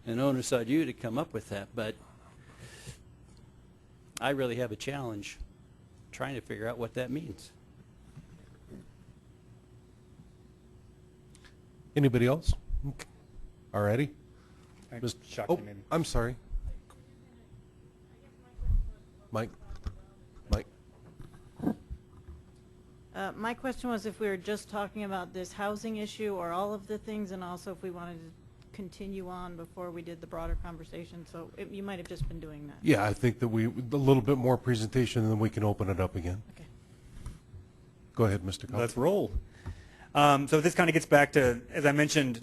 an onus on you to come up with that, but I really have a challenge trying to figure out what that means. Anybody else? Okay. Alrighty. Shocking, maybe. I'm sorry. Mike. My question was if we were just talking about this housing issue or all of the things, and also if we wanted to continue on before we did the broader conversation. So you might have just been doing that. Yeah, I think that a little bit more presentation, and then we can open it up again. Okay. Go ahead, Mr. Cobb. Let's roll. So this kind of gets back to, as I mentioned,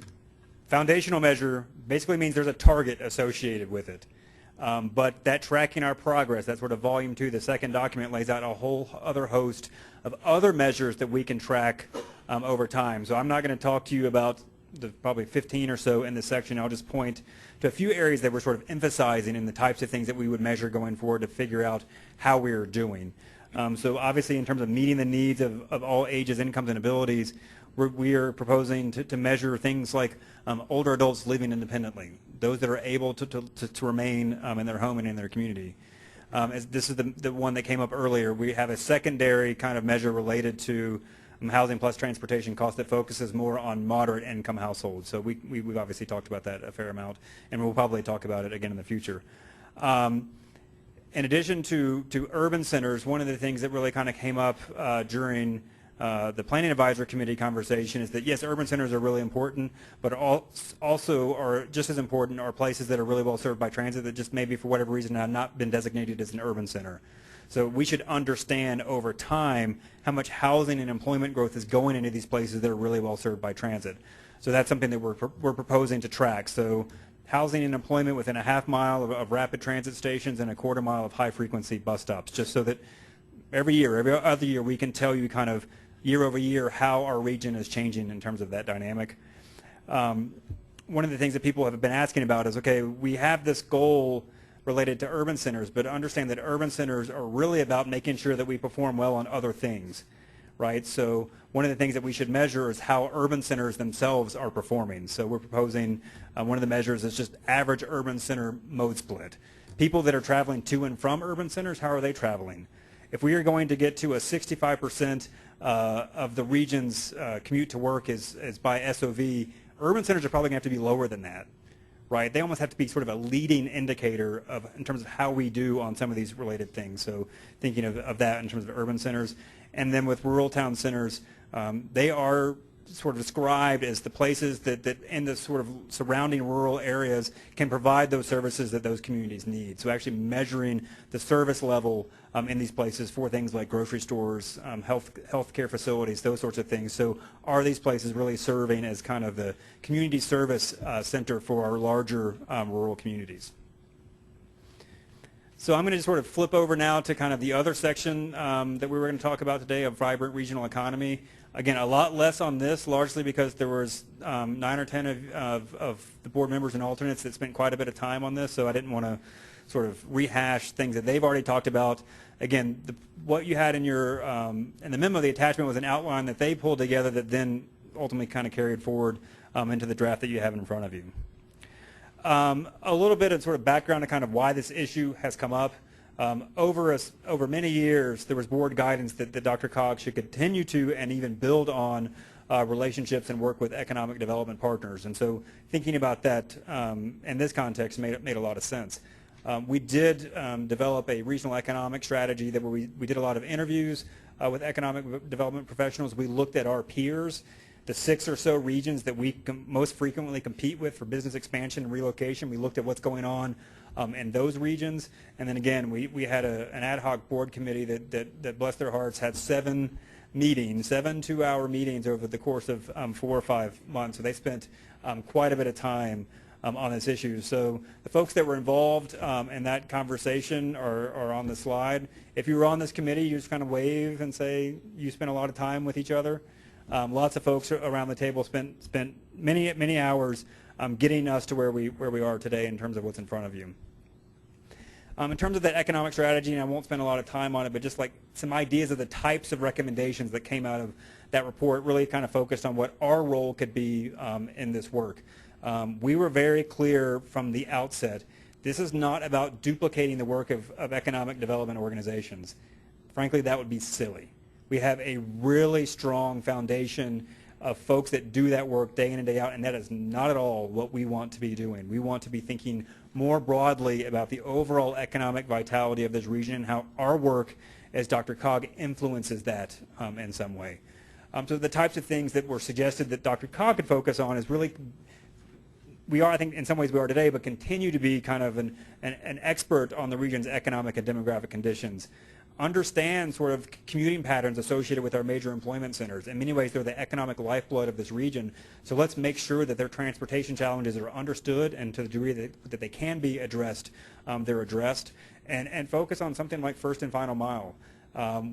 foundational measure basically means there's a target associated with it. But that tracking our progress, that sort of volume 2, the second document, lays out a whole other host of other measures that we can track over time. So I'm not going to talk to you about the probably 15 or so in this section. I'll just point to a few areas that we're sort of emphasizing in the types of things that we would measure going forward to figure out how we're doing. So obviously in terms of meeting the needs of all ages, incomes, and abilities, we are proposing to measure things like older adults living independently, those that are able to remain in their home and in their community. As this is the one that came up earlier. We have a secondary kind of measure related to housing plus transportation cost that focuses more on moderate income households. So we've obviously talked about that a fair amount, and we'll probably talk about it again in the future. In addition to urban centers, one of the things that really kind of came up during the Planning Advisory Committee conversation is that, yes, urban centers are really important, but also are just as important are places that are really well served by transit that just maybe for whatever reason have not been designated as an urban center. So we should understand over time how much housing and employment growth is going into these places that are really well served by transit. So that's something that we're proposing to track. So housing and employment within a half mile of rapid transit stations and a quarter mile of high-frequency bus stops, just so that every other year, we can tell you kind of year over year how our region is changing in terms of that dynamic. One of the things that people have been asking about is, okay, we have this goal related to urban centers, but understand that urban centers are really about making sure that we perform well on other things, right? So one of the things that we should measure is how urban centers themselves are performing. So we're proposing one of the measures is just average urban center mode split. People that are traveling to and from urban centers, how are they traveling? If we are going to get to a 65% of the region's commute to work is by SOV, urban centers are probably going to have to be lower than that, right? They almost have to be sort of a leading indicator in terms of how we do on some of these related things. So thinking of that in terms of urban centers. And then with rural town centers, they are sort of described as the places that in the sort of surrounding rural areas can provide those services that those communities need. So actually measuring the service level in these places for things like grocery stores, healthcare facilities, those sorts of things. So are these places really serving as kind of the community service center for our larger rural communities? So I'm going to just sort of flip over now to kind of the other section that we were going to talk about today of vibrant regional economy. Again, a lot less on this, largely because there was 9 or 10 of the board members and alternates that spent quite a bit of time on this, so I didn't want to sort of rehash things that they've already talked about. Again, what you had in your in the memo, the attachment was an outline that they pulled together that then ultimately kind of carried forward into the draft that you have in front of you. A little bit of sort of background to kind of why this issue has come up. Over many years, there was board guidance that DRCOG should continue to and even build on relationships and work with economic development partners. And so thinking about that in this context made a lot of sense. We did develop a regional economic strategy that we did a lot of interviews with economic development professionals. We looked at our peers, the 6 or so regions that we most frequently compete with for business expansion and relocation. We looked at what's going on in those regions. And then again, we had an ad hoc board committee that bless their hearts, had 7 meetings, 7 2-hour meetings over the course of 4 or 5 months. So they spent quite a bit of time on this issue. So the folks that were involved in that conversation are on the slide. If you were on this committee, you just kind of wave and say you spent a lot of time with each other. Lots of folks around the table spent many hours getting us to where we are today in terms of what's in front of you. In terms of that economic strategy, and I won't spend a lot of time on it, but just like some ideas of the types of recommendations that came out of that report really kind of focused on what our role could be in this work. We were very clear from the outset, this is not about duplicating the work of economic development organizations. Frankly, that would be silly. We have a really strong foundation of folks that do that work day in and day out, and that is not at all what we want to be doing. We want to be thinking more broadly about the overall economic vitality of this region and how our work as DRCOG influences that in some way. So the types of things that were suggested that DRCOG could focus on is really, we are, I think in some ways we are today, but continue to be kind of an expert on the region's economic and demographic conditions. Understand sort of commuting patterns associated with our major employment centers. In many ways, they're the economic lifeblood of this region. So let's make sure that their transportation challenges are understood, and to the degree that they can be addressed, they're addressed. And focus on something like first and final mile.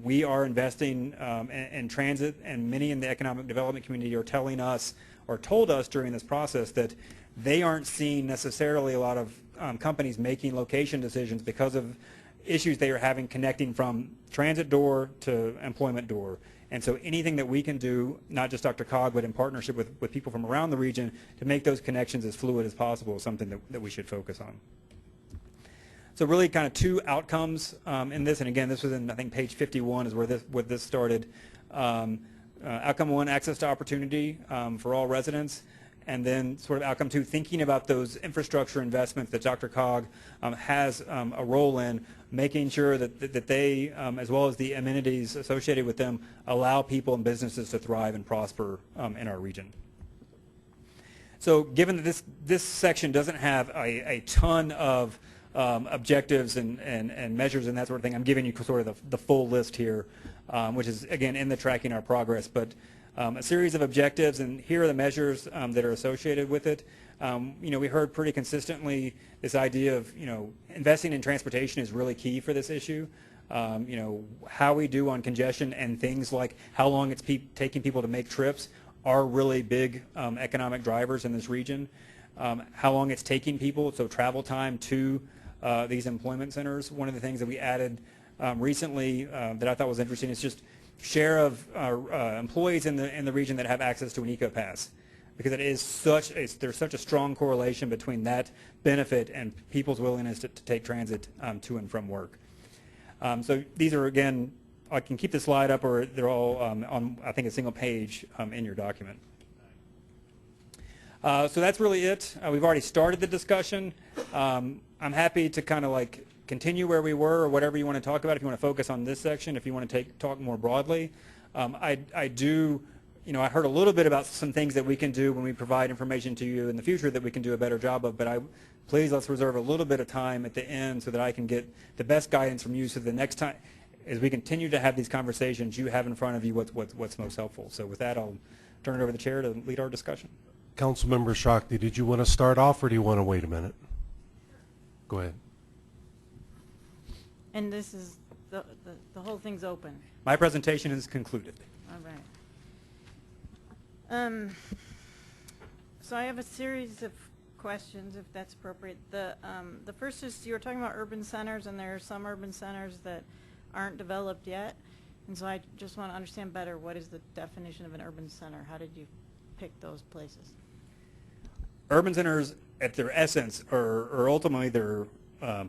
We are investing in transit, and many in the economic development community are telling us, or told us during this process, that they aren't seeing necessarily a lot of companies making location decisions because of issues they are having connecting from transit door to employment door. And so anything that we can do, not just DRCOG, but in partnership with people from around the region to make those connections as fluid as possible is something that we should focus on. So really kind of 2 outcomes in this, and again, this was in, I think, page 51 is where this started. Outcome 1, access to opportunity for all residents. And then sort of outcome 2, thinking about those infrastructure investments that DRCOG has a role in, making sure that they, as well as the amenities associated with them, allow people and businesses to thrive and prosper in our region. So given that this section doesn't have a ton of objectives and measures and that sort of thing, I'm giving you sort of the full list here, which is, again, in the tracking our progress. But a series of objectives, and here are the measures that are associated with it. We heard pretty consistently this idea of, investing in transportation is really key for this issue. How we do on congestion and things like how long it's taking people to make trips are really big economic drivers in this region. How long it's taking people, so travel time to these employment centers. One of the things that we added recently that I thought was interesting is just share of employees in the region that have access to an eco-pass. because there's such a strong correlation between that benefit and people's willingness to take transit to and from work. So these are, again, I can keep the slide up, or they're all on, I think, a single page in your document. So that's really it. We've already started the discussion. I'm happy to kind of like continue where we were, or whatever you want to talk about. If you want to focus on this section, if you want to talk more broadly, I do. You know, I heard a little bit about some things that we can do when we provide information to you in the future that we can do a better job of. But please, let's reserve a little bit of time at the end so that I can get the best guidance from you. So the next time, as we continue to have these conversations, you have in front of you what's most helpful. So with that, I'll turn it over to the chair to lead our discussion. Councilmember Shakti, did you want to start off, or do you want to wait a minute? Go ahead. And this is, the whole thing's open. My presentation is concluded. All right. So I have a series of questions, if that's appropriate. The first is, you were talking about urban centers, and there are some urban centers that aren't developed yet. And so I just want to understand better, what is the definition of an urban center? How did you pick those places? Urban centers, at their essence, are ultimately they're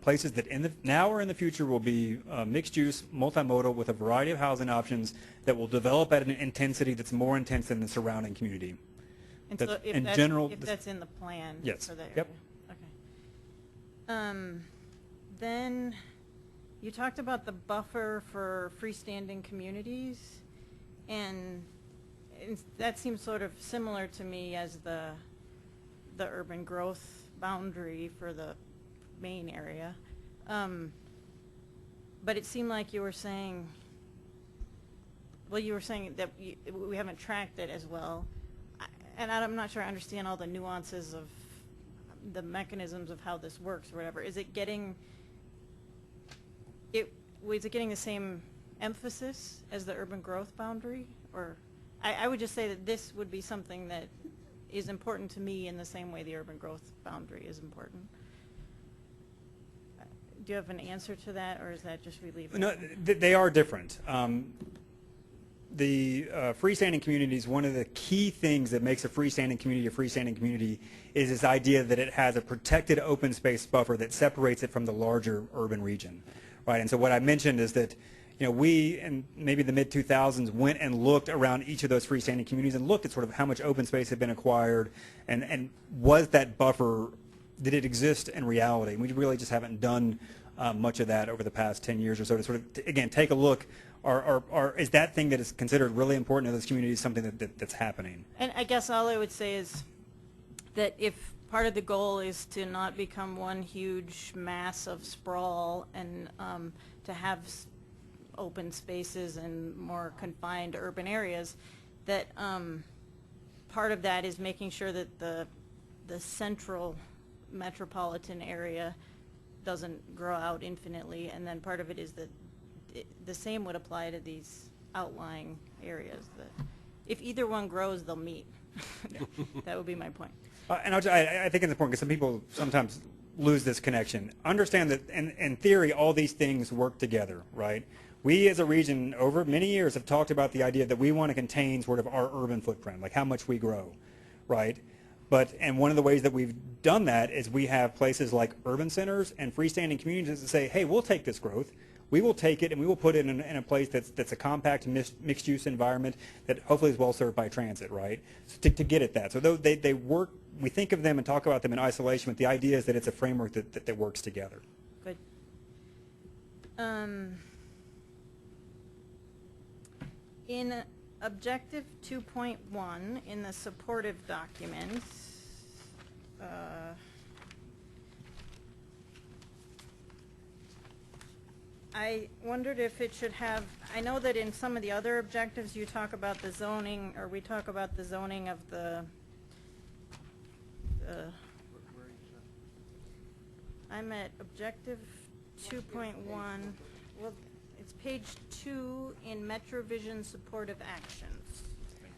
places that now or in the future will be mixed-use, multimodal, with a variety of housing options that will develop at an intensity that's more intense than the surrounding community. And so if that's in the plan yes. for the area? Yep. Okay. Then you talked about the buffer for freestanding communities, and that seems sort of similar to me as the urban growth boundary for the main area. But it seemed like you were saying, well, you were saying that we haven't tracked it as well. And I'm not sure I understand all the nuances of the mechanisms of how this works or whatever. Is it getting the same emphasis as the urban growth boundary? Or I would just say that this would be something that is important to me in the same way the urban growth boundary is important. Do you have an answer to that, or is that just we leave it? No, they are different. The freestanding communities, one of the key things that makes a freestanding community is this idea that it has a protected open space buffer that separates it from the larger urban region, right? And so what I mentioned is that, you know, we in maybe the mid-2000s went and looked around each of those freestanding communities and looked at sort of how much open space had been acquired, and was that buffer, did it exist in reality? And we really just haven't done much of that over the past 10 years or so to sort of, again, take a look. Is that thing that is considered really important in those communities something that's happening? And I guess all I would say is that if part of the goal is to not become one huge mass of sprawl and to have open spaces and more confined urban areas, that part of that is making sure that the central metropolitan area doesn't grow out infinitely, and then part of it is that the same would apply to these outlying areas. That if either one grows, they'll meet. That would be my point. And I think it's important because some people sometimes lose this connection. Understand that in theory, all these things work together, right? We as a region over many years have talked about the idea that we want to contain sort of our urban footprint, like how much we grow, right? And one of the ways that we've done that is we have places like urban centers and freestanding communities that say, hey, we'll take this growth. We will take it and we will put it in a place that's a compact mixed-use environment that hopefully is well served by transit, right? So to get at that. So they work, we think of them and talk about them in isolation, but the idea is that it's a framework that works together. Good. In Objective 2.1 in the supportive documents, I wondered if it should have, I know that in some of the other objectives you talk about the zoning, or we talk about the zoning of the I'm at Objective 2.1. Well, it's page 2 in MetroVision supportive actions.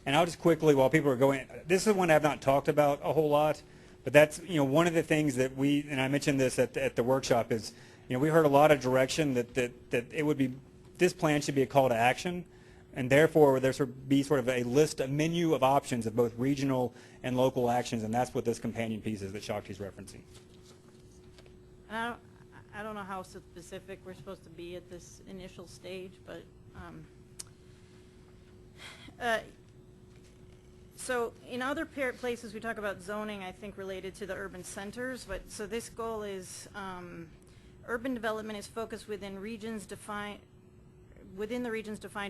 And I'll just quickly, while people are going, this is one I've not talked about a whole lot, but that's, you know, one of the things that we, and I mentioned this at the workshop, is, you know, we heard a lot of direction that it would be, this plan should be a call to action, And therefore, there should be sort of a list, a menu of options of both regional and local actions, and that's what this companion piece is that Shakti's referencing. I don't know how specific we're supposed to be at this initial stage, but so in other places we talk about zoning, I think related to the urban centers, but so this goal is urban development is focused within the region's defined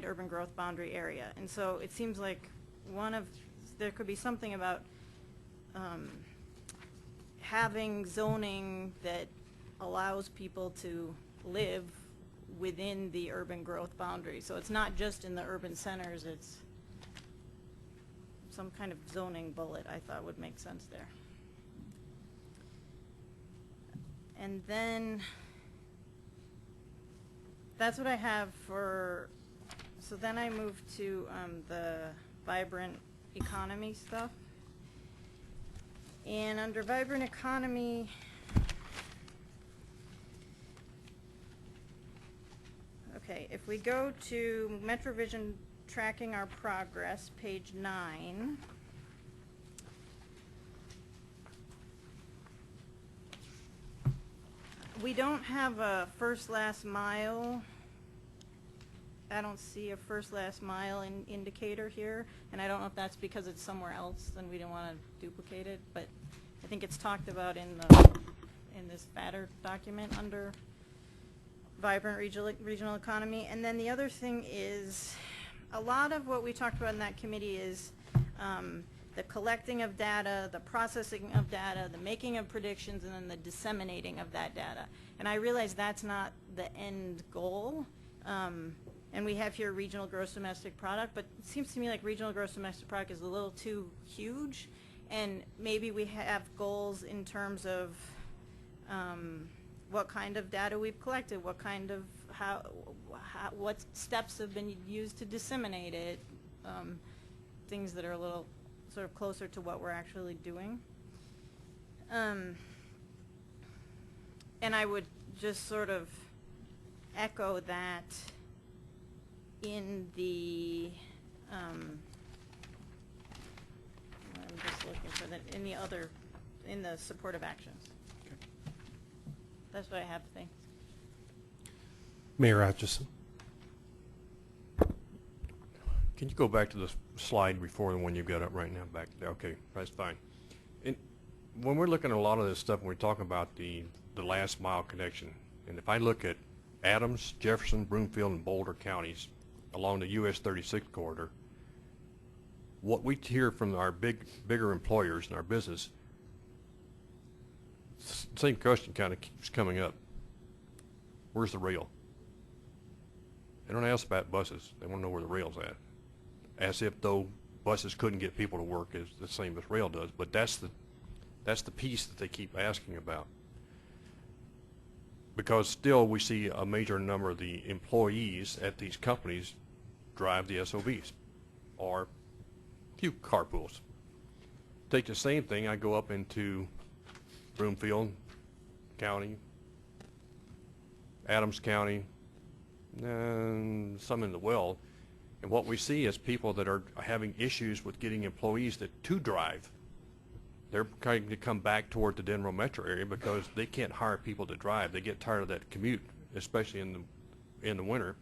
urban growth boundary area. And so it seems like there could be something about having zoning that allows people to live within the urban growth boundary. So it's not just in the urban centers, it's some kind of zoning bullet I thought would make sense there. And then that's what I have for, so then I move to the vibrant economy stuff. And under vibrant economy, okay, if we go to MetroVision tracking our progress, page 9. We don't have a first last mile. I don't see a first last mile indicator here, and I don't know if that's because it's somewhere else and we didn't want to duplicate it, but I think it's talked about in this fatter document under vibrant regional economy. And then the other thing is a lot of what we talked about in that committee is the collecting of data, the processing of data, the making of predictions, and then the disseminating of that data. And I realize that's not the end goal. And we have here regional gross domestic product, but it seems to me like regional gross domestic product is a little too huge. And maybe we have goals in terms of what kind of data we've collected, what kind of what steps have been used to disseminate it, things that are a little sort of closer to what we're actually doing. And I would just sort of echo that in the I'm just looking for that in the supportive actions. Okay. That's what I have to think. Mayor Atchison. Can you go back to the slide before the one you've got up right now back there? Okay, that's fine. And when we're looking at a lot of this stuff, when we're talking about the last mile connection, and if I look at Adams, Jefferson, Broomfield, and Boulder counties along the US 36 corridor, what we hear from our bigger employers in our business, same question kind of keeps coming up. Where's the rail? They don't ask about buses. They want to know where the rail's at. As if though buses couldn't get people to work as the same as rail does. But that's the piece that they keep asking about. Because still we see a major number of the employees at these companies drive the SOBs or few carpools. Take the same thing, I go up into Broomfield County, Adams County, and some in the Well, and what we see is people that are having issues with getting employees to drive. They're trying to come back toward the Denver metro area because they can't hire people to drive. They get tired of that commute, especially in the winter.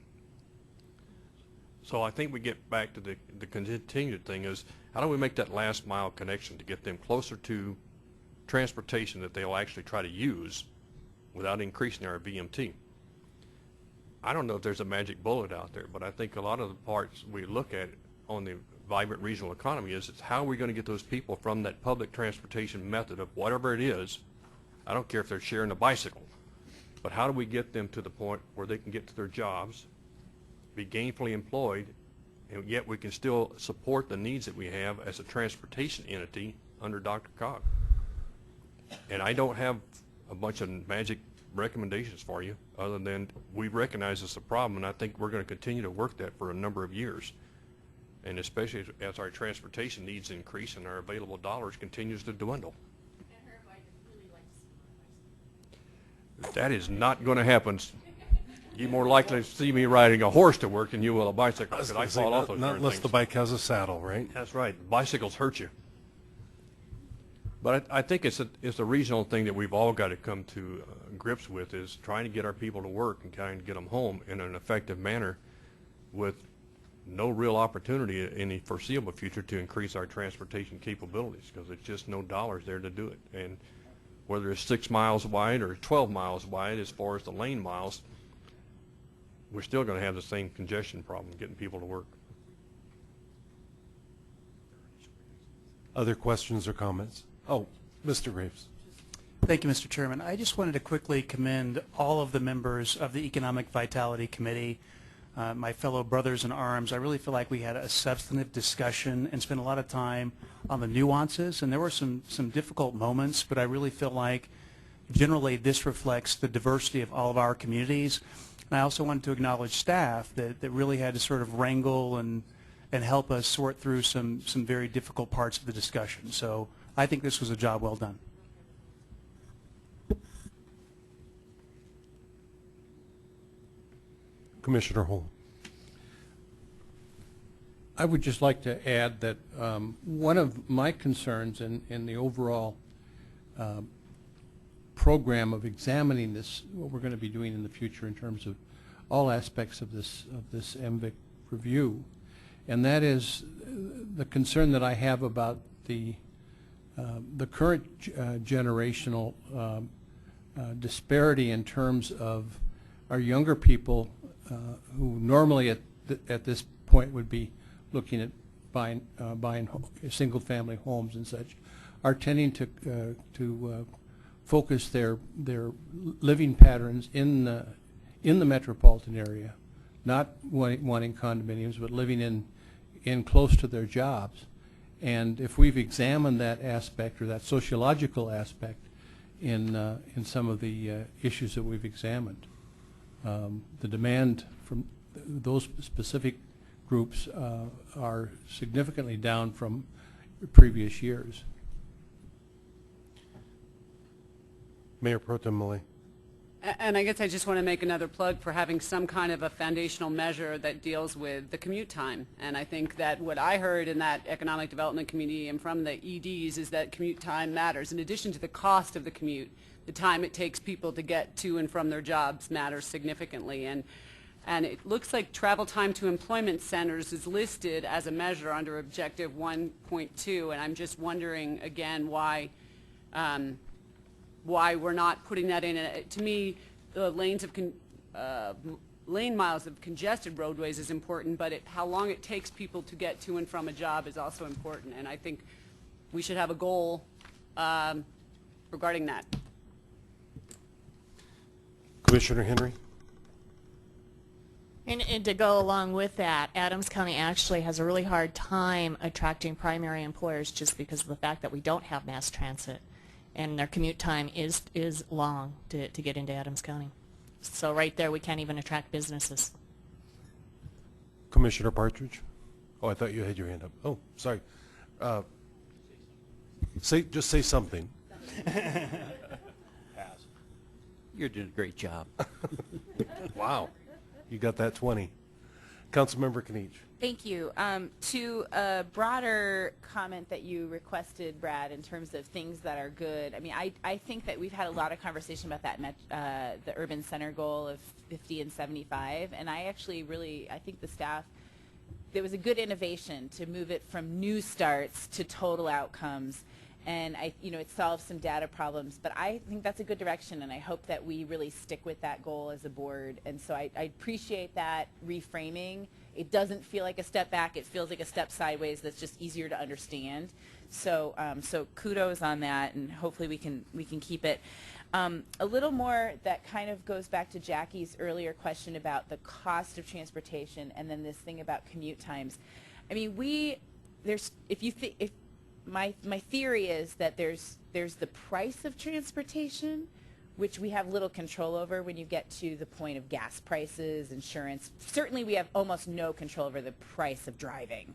So I think we get back to the continued thing is how do we make that last mile connection to get them closer to transportation that they'll actually try to use without increasing our VMT. I don't know if there's a magic bullet out there, but I think a lot of the parts we look at on the vibrant regional economy is how are we going to get those people from that public transportation method of whatever it is. I don't care if they're sharing a bicycle, but how do we get them to the point where they can get to their jobs, be gainfully employed, and yet we can still support the needs that we have as a transportation entity under DRCOG. And I don't have a bunch of magic recommendations for you other than we recognize it's a problem, and I think we're going to continue to work that for a number of years. And especially as our transportation needs increase and our available dollars continues to dwindle. That is not going to happen. You're more likely to see me riding a horse to work than you will a bicycle, because I fall off those Not darn unless things. the bike has a saddle, right? That's right. Bicycles hurt you. But I think it's a regional thing that we've all got to come to grips with, is trying to get our people to work and trying to get them home in an effective manner with no real opportunity in the foreseeable future to increase our transportation capabilities, because there's just no dollars there to do it. And whether it's 6 miles wide or 12 miles wide as far as the lane miles, we're still going to have the same congestion problem getting people to work. Other questions or comments? Oh, Mr. Graves. Thank you, Mr. Chairman. I just wanted to quickly commend all of the members of the Economic Vitality Committee, my fellow brothers in arms. I really feel like we had a substantive discussion and spent a lot of time on the nuances, and there were some difficult moments, but I really feel like generally this reflects the diversity of all of our communities. And I also wanted to acknowledge staff that really had to sort of wrangle and help us sort through some very difficult parts of the discussion. So I think this was a job well done. Commissioner Holm. I would just like to add that one of my concerns in the overall program of examining this, what we're going to be doing in the future in terms of all aspects of this MVIC review, and that is the concern that I have about the current generational disparity in terms of our younger people who normally at this point would be looking at buying single-family homes and such, are tending to focus their living patterns in the metropolitan area, not wanting condominiums, but living in close to their jobs. And if we've examined that aspect or that sociological aspect in some of the issues that we've examined, the demand from those specific groups are significantly down from previous years. Mayor Pro Tem Malay. And I guess I just want to make another plug for having some kind of a foundational measure that deals with the commute time. And I think that what I heard in that economic development committee and from the EDs is that commute time matters. In addition to the cost of the commute, the time it takes people to get to and from their jobs matters significantly. And it looks like travel time to employment centers is listed as a measure under Objective 1.2, and I'm just wondering again why we're not putting that in. To me, the lane miles of congested roadways is important, but how long it takes people to get to and from a job is also important, and I think we should have a goal regarding that. Commissioner Henry. And to go along with that, Adams County actually has a really hard time attracting primary employers just because of the fact that we don't have mass transit, and their commute time is long to get into Adams County. So right there, we can't even attract businesses. Commissioner Partridge. Oh, I thought you had your hand up. Oh, sorry. Just say something. You're doing a great job. Wow. You got that 20. Councilmember Kniech. Thank you. To a broader comment that you requested, Brad, in terms of things that are good, I mean, I think that we've had a lot of conversation about that, the urban center goal of 50 and 75, and I think the staff, there was a good innovation to move it from new starts to total outcomes, and it solves some data problems, but I think that's a good direction, and I hope that we really stick with that goal as a board, and so I appreciate that reframing. It doesn't feel like a step back, it feels like a step sideways that's just easier to understand. So so kudos on that, and hopefully we can keep it. A little more that kind of goes back to Jackie's earlier question about the cost of transportation, and then this thing about commute times. I mean, my theory is that there's the price of transportation, which we have little control over when you get to the point of gas prices, insurance. Certainly we have almost no control over the price of driving.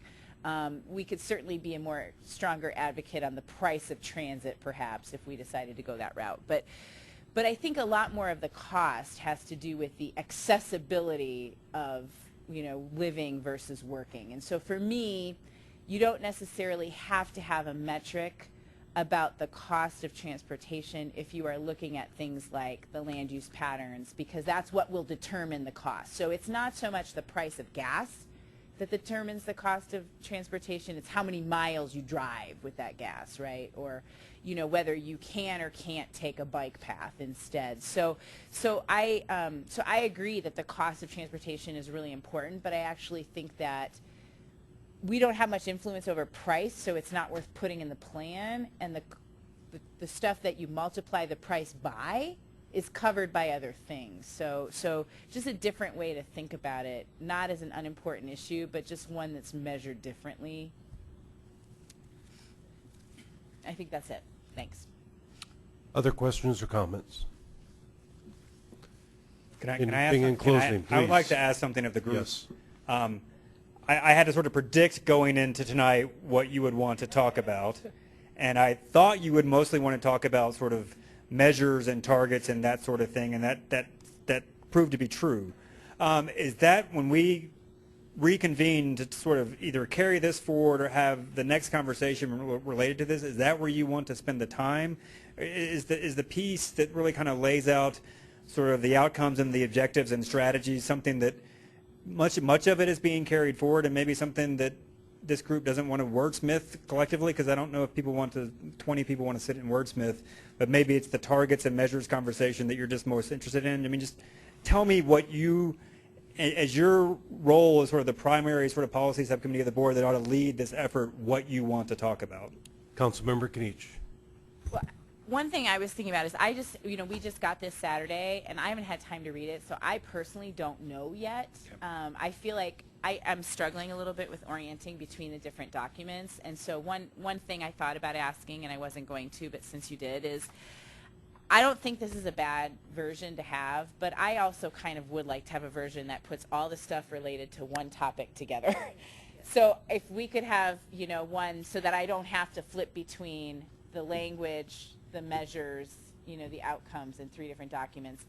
We could certainly be a more stronger advocate on the price of transit, perhaps, if we decided to go that route. But But I think a lot more of the cost has to do with the accessibility of, you know, living versus working. And so for me, you don't necessarily have to have a metric about the cost of transportation if you are looking at things like the land use patterns, because that's what will determine the cost. So it's not so much the price of gas that determines the cost of transportation, it's how many miles you drive with that gas, right? Or, you know, whether you can or can't take a bike path instead. So I agree that the cost of transportation is really important, but I actually think that we don't have much influence over price, so it's not worth putting in the plan, and the stuff that you multiply the price by is covered by other things. So just a different way to think about it, not as an unimportant issue, but just one that's measured differently. I think that's it. Thanks. Other questions or comments? Can I Anything ask in closing, I would like please. to ask something of the group. Yes. I had to sort of predict going into tonight what you would want to talk about, and I thought you would mostly want to talk about sort of measures and targets and that sort of thing, and that proved to be true. Is that when we reconvene to sort of either carry this forward or have the next conversation related to this, is that where you want to spend the time? Is the piece that really kind of lays out sort of the outcomes and the objectives and strategies something that much of it is being carried forward, and maybe something that this group doesn't want to wordsmith collectively, because I don't know if 20 people want to sit and wordsmith, but maybe it's the targets and measures conversation that you're just most interested in. I mean, just tell me what you, as your role as sort of the primary sort of policy subcommittee of the board that ought to lead this effort, what you want to talk about. Councilmember Kinich. Well, one thing I was thinking about is we just got this Saturday, and I haven't had time to read it, so I personally don't know yet. Okay. I feel like I'm struggling a little bit with orienting between the different documents, and so one thing I thought about asking, and I wasn't going to, but since you did, is I don't think this is a bad version to have, but I also kind of would like to have a version that puts all the stuff related to one topic together. So if we could have, one so that I don't have to flip between the language, the measures, the outcomes in 3 different documents.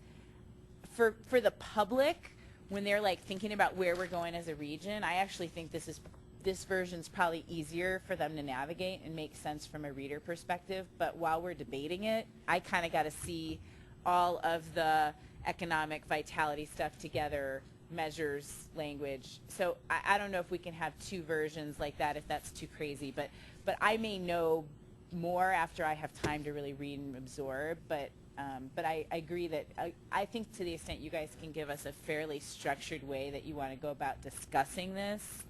For the public, when they're like thinking about where we're going as a region, I actually think this version's probably easier for them to navigate and make sense from a reader perspective. But while we're debating it, I kind of got to see all of the economic vitality stuff together, measures, language. So I don't know if we can have 2 versions like that, if that's too crazy. But I may know more after I have time to really read and absorb, but I agree that I think to the extent you guys can give us a fairly structured way that you want to go about discussing this,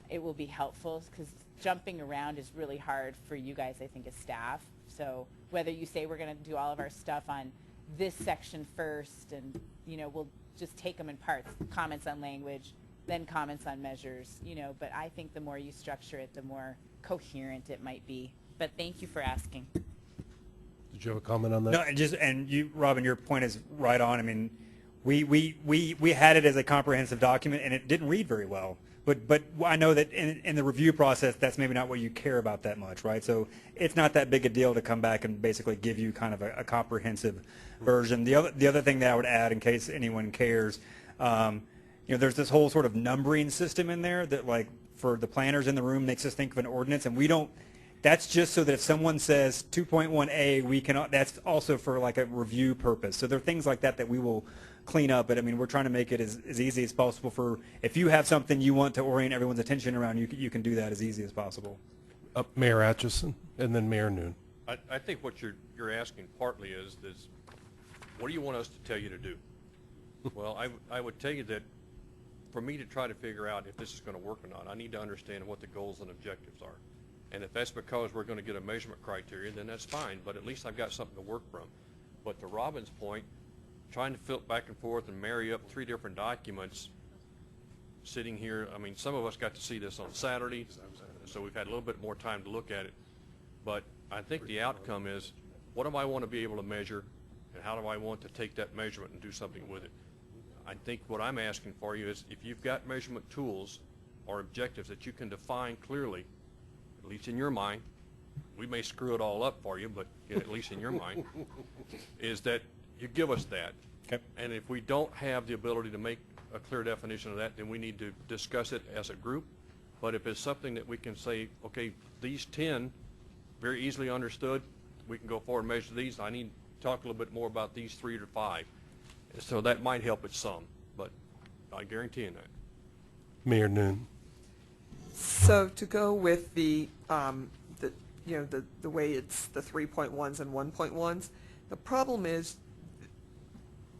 it will be helpful, because jumping around is really hard for you guys, I think, as staff. So whether you say we're going to do all of our stuff on this section first, and we'll just take them in parts, comments on language, then comments on measures, but I think the more you structure it, the more coherent it might be. But thank you for asking. Did you have a comment on that? No, and you, Robin, your point is right on. I mean, we had it as a comprehensive document, and it didn't read very well. But I know that in the review process, that's maybe not what you care about that much, right? So it's not that big a deal to come back and basically give you kind of a comprehensive version. The other thing that I would add, in case anyone cares, there's this whole sort of numbering system in there that, like, for the planners in the room, makes us think of an ordinance, and we don't. That's just so that if someone says 2.1A, we can. That's also for like a review purpose. So there are things like that that we will clean up. But I mean, we're trying to make it as easy as possible for, if you have something you want to orient everyone's attention around, you can do that as easy as possible. Mayor Atchison, and then Mayor Noon. I think what you're asking partly is what do you want us to tell you to do? Well, I would tell you that for me to try to figure out if this is going to work or not, I need to understand what the goals and objectives are. And if that's because we're going to get a measurement criteria, then that's fine, but at least I've got something to work from. But to Robin's point, trying to flip back and forth and marry up 3 different documents sitting here, I mean, some of us got to see this on Saturday, so we've had a little bit more time to look at it. But I think the outcome is, what do I want to be able to measure, and how do I want to take that measurement and do something with it? I think what I'm asking for you is, if you've got measurement tools or objectives that you can define clearly, at least in your mind, we may screw it all up for you, but at least in your mind, is that you give us that. Okay. And if we don't have the ability to make a clear definition of that, then we need to discuss it as a group. But if it's something that we can say, okay, these 10, very easily understood, we can go forward and measure these. I need to talk a little bit more about these 3 to 5. So that might help it some, but I guarantee you that. Mayor Noon. So to go with the way it's the 3.1s and 1.1s, the problem is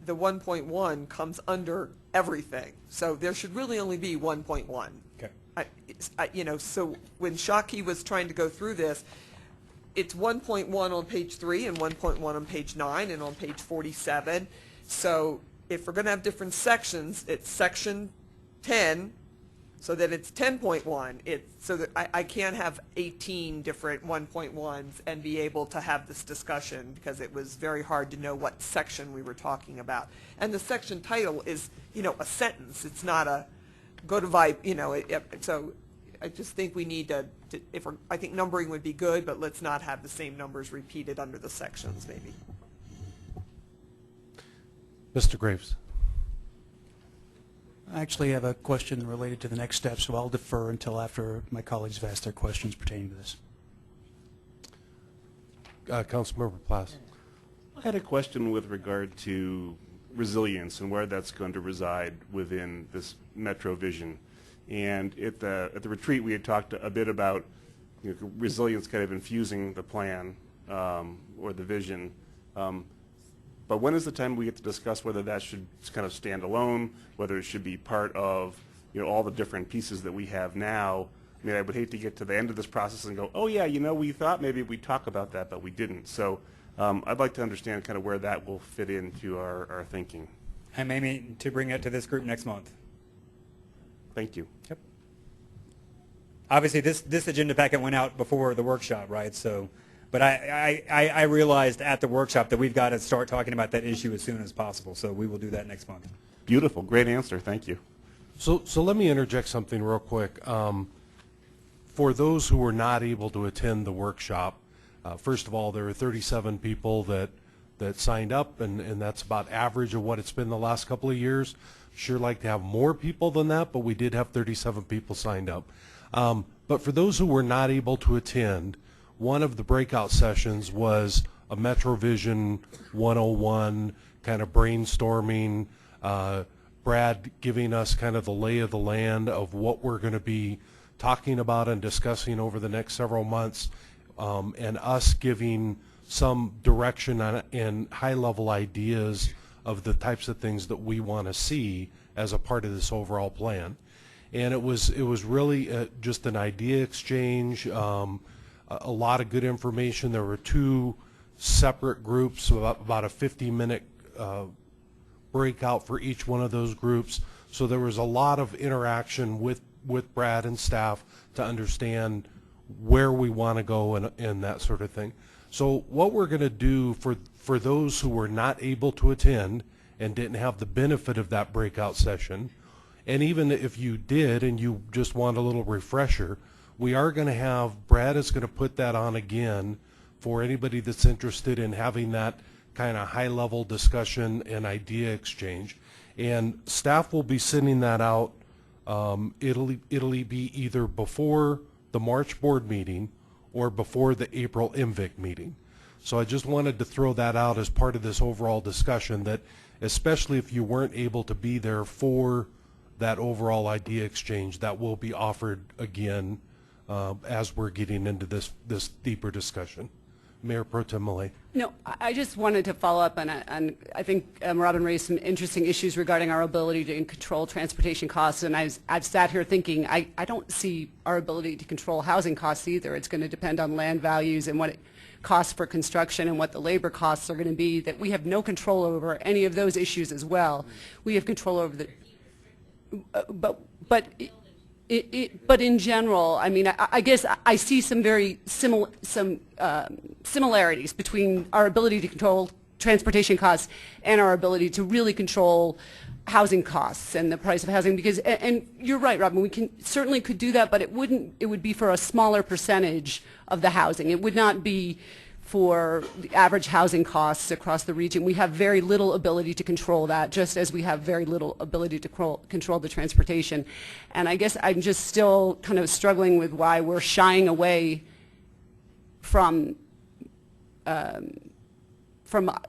the 1.1 comes under everything. So there should really only be 1.1. Okay. So when Shaki was trying to go through this, it's 1.1 on page 3 and 1.1 on page 9 and on page 47. So if we're going to have different sections, it's section 10, so that it's 10.1. So that I can't have 18 different 1.1s and be able to have this discussion, because it was very hard to know what section we were talking about. And the section title is, a sentence. It's not a go to vibe, so I just think we need I think numbering would be good, but let's not have the same numbers repeated under the sections, maybe. Mr. Graves. I actually have a question related to the next step, so I'll defer until after my colleagues have asked their questions pertaining to this. Councilmember Plass. I had a question with regard to resilience and where that's going to reside within this Metro vision. And at the retreat, we had talked a bit about resilience kind of infusing the plan or the vision. But when is the time we get to discuss whether that should kind of stand alone, whether it should be part of all the different pieces that we have now? I mean, I would hate to get to the end of this process and go, oh yeah, we thought maybe we'd talk about that, but we didn't. So I'd like to understand kind of where that will fit into our thinking. I'm aiming to bring it to this group next month. Thank you. Yep. Obviously, this agenda packet went out before the workshop, right? So, but I realized at the workshop that we've got to start talking about that issue as soon as possible. So we will do that next month. Beautiful. Great answer. Thank you. So let me interject something real quick. For those who were not able to attend the workshop, first of all, there were 37 people that signed up, and that's about average of what it's been the last couple of years. Sure like to have more people than that, but we did have 37 people signed up. But for those who were not able to attend, one of the breakout sessions was a MetroVision 101 kind of brainstorming, Brad giving us kind of the lay of the land of what we're going to be talking about and discussing over the next several months, and us giving some direction and high-level ideas of the types of things that we want to see as a part of this overall plan. And it was really just an idea exchange, a lot of good information. There were 2 separate groups, about a 50-minute breakout for each one of those groups. So there was a lot of interaction with Brad and staff to understand where we want to go and that sort of thing. So what we're going to do for those who were not able to attend and didn't have the benefit of that breakout session, and even if you did and you just want a little refresher, we are going to have, Brad is going to put that on again for anybody that's interested in having that kind of high-level discussion and idea exchange. And staff will be sending that out. It'll be either before the March board meeting or before the April MVIC meeting. So I just wanted to throw that out as part of this overall discussion, that especially if you weren't able to be there for that overall idea exchange, that will be offered again as we're getting into this deeper discussion. Mayor Pro Tem Millet. No, I just wanted to follow up on I think Robin raised some interesting issues regarding our ability to control transportation costs, and I've sat here thinking I don't see our ability to control housing costs either. It's going to depend on land values and what it costs for construction and what the labor costs are going to be, that we have no control over any of those issues as well. We have control over the but in general, I mean, I guess I see some very similarities between our ability to control transportation costs and our ability to really control housing costs and the price of housing. Because, and you're right, Robin, we certainly could do that, but it would be for a smaller percentage of the housing. It would not be for the average housing costs across the region. We have very little ability to control that, just as we have very little ability to control the transportation. And I guess I'm just still kind of struggling with why we're shying away from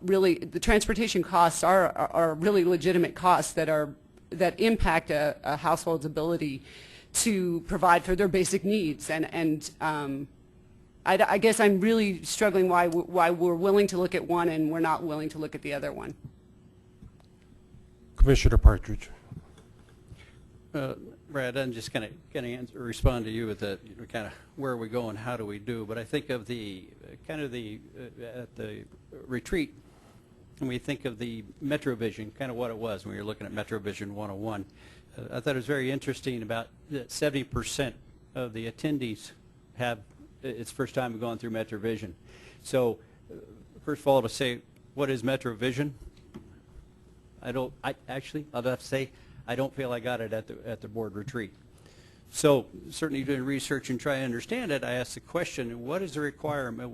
really, the transportation costs are really legitimate costs that impact a household's ability to provide for their basic needs. And I guess I'm really struggling why we're willing to look at one and we're not willing to look at the other one. Commissioner Partridge. Brad, I'm just going to respond to you with the kind of where are we going, how do we do? But I think of the at the retreat, when we think of the MetroVision, kind of what it was when we were looking at MetroVision 101. I thought it was very interesting about 70% of the attendees have it's first time going through MetroVision. So first of all, to say what is MetroVision, I'll have to say I don't feel I got it at the board retreat. So certainly doing research and trying to understand it, I asked the question, what is the requirement,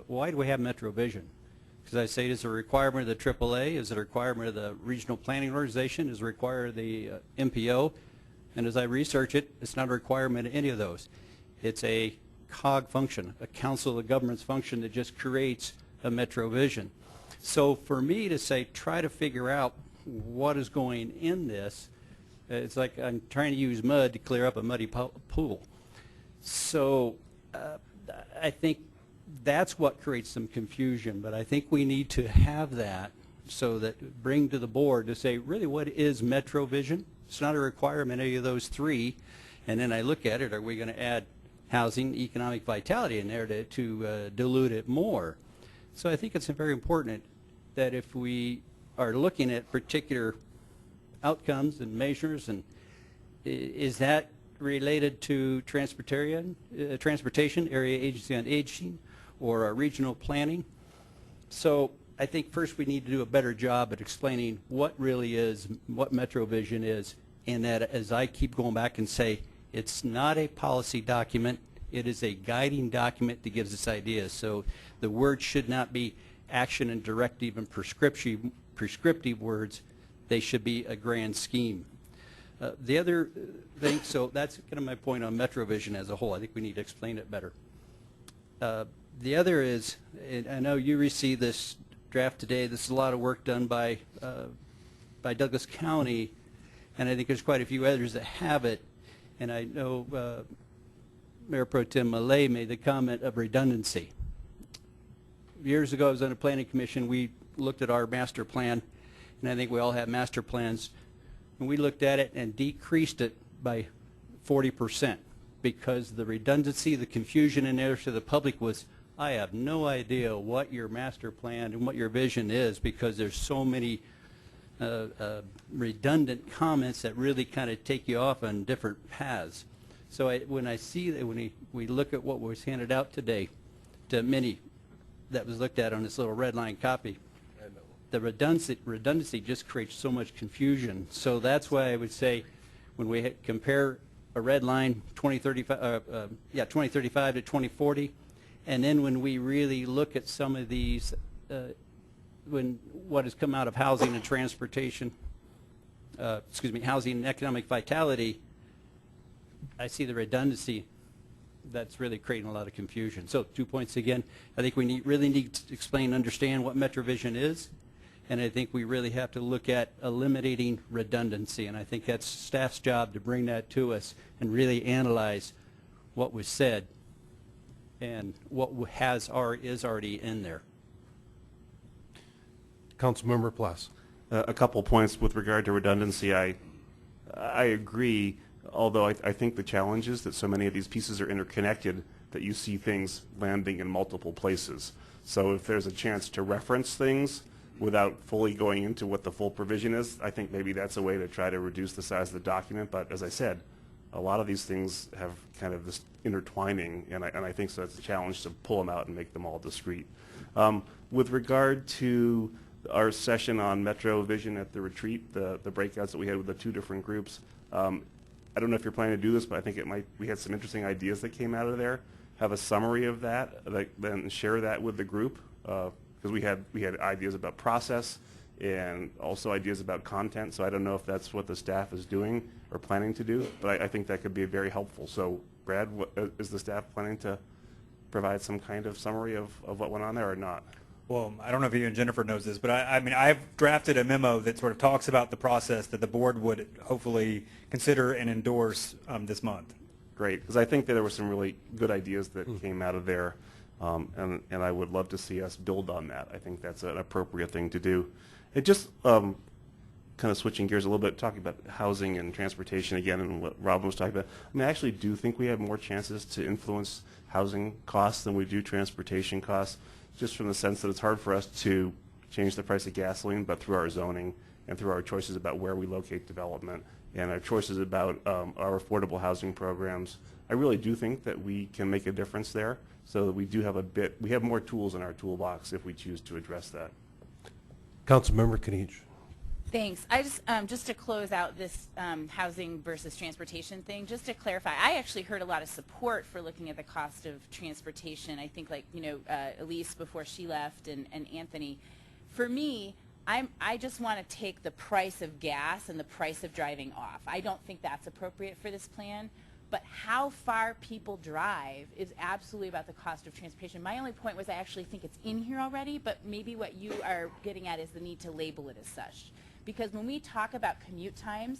why do we have MetroVision? Because I say, is it a requirement of the AAA? Is it a requirement of the Regional Planning Organization? Is it a requirement of the MPO? And as I research it, it's not a requirement of any of those. It's a COG function, a Council of Governments function that just creates a MetroVision. So for me to say, try to figure out what is going in this, it's like I'm trying to use mud to clear up a muddy pool. So I think that's what creates some confusion, but I think we need to have that so that bring to the board to say, really, what is MetroVision? It's not a requirement of any of those three. And then I look at it, are we going to add housing, economic vitality in there to dilute it more? So I think it's very important that if we are looking at particular outcomes and measures, and is that related to transportation, area agency on aging, or regional planning? So I think first we need to do a better job at explaining what really is, what MetroVision is, and that as I keep going back and say, it's not a policy document, it is a guiding document that gives us ideas. So the words should not be action and directive and prescriptive words. They should be a grand scheme. The other thing, so that's kind of my point on MetroVision as a whole. I think we need to explain it better. The other is, and I know you received this draft today. This is a lot of work done by Douglas County, and I think there's quite a few others that have it. And I know Mayor Pro Tem Millay made the comment of redundancy. Years ago, I was on the Planning Commission. We looked at our master plan, and I think we all have master plans. And we looked at it and decreased it by 40% because the redundancy, the confusion in there to the public was, I have no idea what your master plan and what your vision is because there's so many redundant comments that really kind of take you off on different paths. So when I see that, when we look at what was handed out today to many that was looked at on this little red line copy, the redundancy just creates so much confusion. So that's why I would say when we compare a red line 2035 to 2040, and then when we really look at some of these, what has come out of housing and transportation, housing and economic vitality, I see the redundancy that's really creating a lot of confusion. So 2 points again. I think we really need to explain and understand what MetroVision is, and I think we really have to look at eliminating redundancy, and I think that's staff's job to bring that to us and really analyze what was said and what is already in there. Councilmember Plass. A couple points with regard to redundancy. I agree, although I think the challenge is that so many of these pieces are interconnected that you see things landing in multiple places. So if there's a chance to reference things without fully going into what the full provision is, I think maybe that's a way to try to reduce the size of the document. But as I said, a lot of these things have kind of this intertwining, and I think so that's a challenge to pull them out and make them all discrete. With regard to our session on MetroVision at the retreat, the breakouts that we had with the two different groups, I don't know if you're planning to do this, but I think we had some interesting ideas that came out of there. have a summary of that, then share that with the group, because we had ideas about process and also ideas about content. So I don't know if that's what the staff is doing or planning to do, but I think that could be very helpful. So Brad, is the staff planning to provide some kind of summary of what went on there or not? Well, I don't know if you and Jennifer knows this, but I mean, I've drafted a memo that sort of talks about the process that the board would hopefully consider and endorse this month. Great, because I think that there were some really good ideas that came out of there, and I would love to see us build on that. I think that's an appropriate thing to do. It just kind of switching gears a little bit, talking about housing and transportation again, and what Robin was talking about. I mean, I actually do think we have more chances to influence housing costs than we do transportation costs, just from the sense that it's hard for us to change the price of gasoline, but through our zoning and through our choices about where we locate development and our choices about our affordable housing programs, I really do think that we can make a difference there, so that we do have we have more tools in our toolbox if we choose to address that. Councilmember Kanich. Thanks. I just to close out this housing versus transportation thing, just to clarify, I actually heard a lot of support for looking at the cost of transportation. I think, like, Elise before she left and Anthony. For me, I just want to take the price of gas and the price of driving off. I don't think that's appropriate for this plan. But how far people drive is absolutely about the cost of transportation. My only point was I actually think it's in here already, but maybe what you are getting at is the need to label it as such. Because when we talk about commute times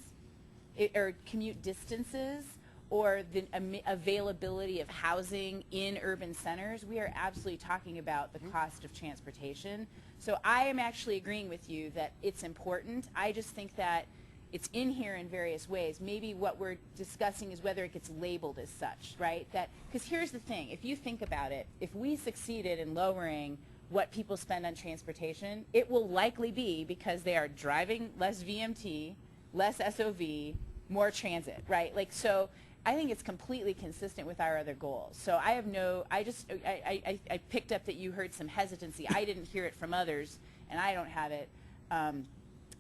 or commute distances or the availability of housing in urban centers, we are absolutely talking about the cost of transportation. So I am actually agreeing with you that it's important. I just think that it's in here in various ways. Maybe what we're discussing is whether it gets labeled as such, right? Because here's the thing, if you think about it, if we succeeded in lowering what people spend on transportation, it will likely be because they are driving less VMT, less SOV, more transit, right? Like, so I think it's completely consistent with our other goals. So I have I picked up that you heard some hesitancy. I didn't hear it from others, and I don't have it.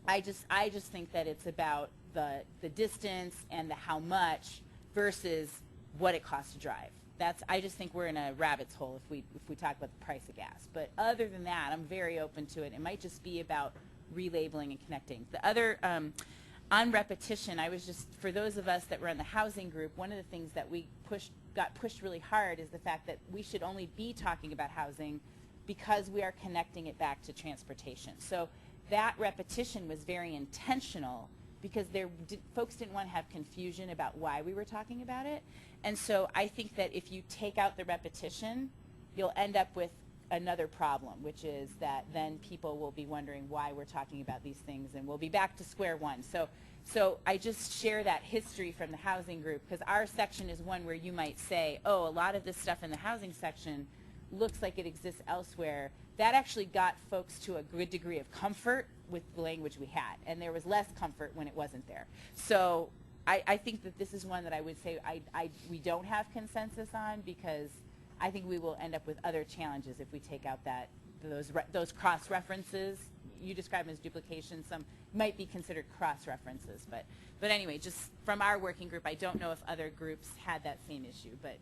I just think that it's about the distance and the how much versus what it costs to drive. I just think we're in a rabbit's hole if we talk about the price of gas. But other than that, I'm very open to it. It might just be about relabeling and connecting. The other on repetition, for those of us that were in the housing group, one of the things that we got pushed really hard is the fact that we should only be talking about housing because we are connecting it back to transportation. So that repetition was very intentional because folks didn't want to have confusion about why we were talking about it. And so I think that if you take out the repetition, you'll end up with another problem, which is that then people will be wondering why we're talking about these things, and we'll be back to square one. So I just share that history from the housing group, because our section is one where you might say, oh, a lot of this stuff in the housing section looks like it exists elsewhere. That actually got folks to a good degree of comfort with the language we had, and there was less comfort when it wasn't there. So I think that this is one that I would say we don't have consensus on, because I think we will end up with other challenges if we take out those cross-references. You describe them as duplication. Some might be considered cross-references. But anyway, just from our working group, I don't know if other groups had that same issue. But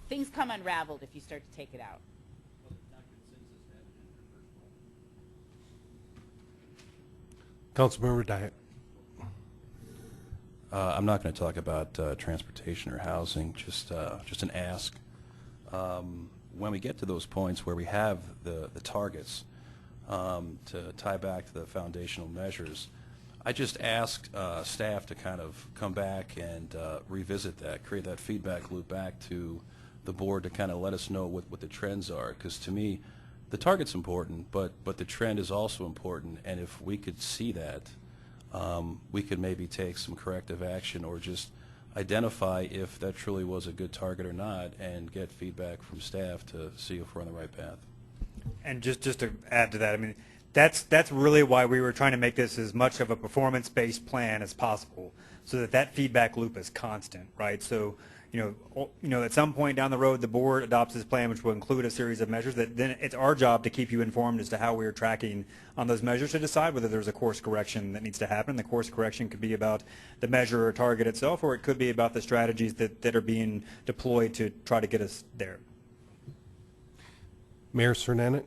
things come unraveled if you start to take it out. Councilmember Dyack. I'm not going to talk about transportation or housing, just an ask. When we get to those points where we have the targets to tie back to the foundational measures, I just asked staff to kind of come back and revisit that, create that feedback loop back to the board to kind of let us know what the trends are. Because to me, the target's important, but the trend is also important. And if we could see that, we could maybe take some corrective action or just identify if that truly was a good target or not, and get feedback from staff to see if we're on the right path. And just to add to that, I mean, that's really why we were trying to make this as much of a performance-based plan as possible, so that feedback loop is constant, right? So, at some point down the road, the board adopts this plan, which will include a series of measures. That then it's our job to keep you informed as to how we're tracking on those measures to decide whether there's a course correction that needs to happen. The course correction could be about the measure or target itself, or it could be about the strategies that are being deployed to try to get us there. Mayor Cernanek?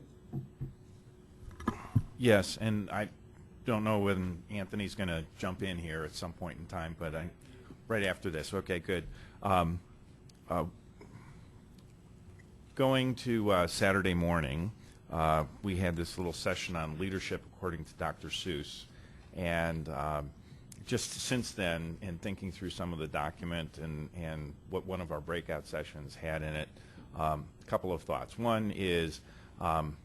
Yes, and I don't know when Anthony's going to jump in here at some point in time, but right after this. Okay, good. Going to Saturday morning, we had this little session on leadership according to Dr. Seuss, and just since then, in thinking through some of the document and what one of our breakout sessions had in it, a couple of thoughts. One is, I'm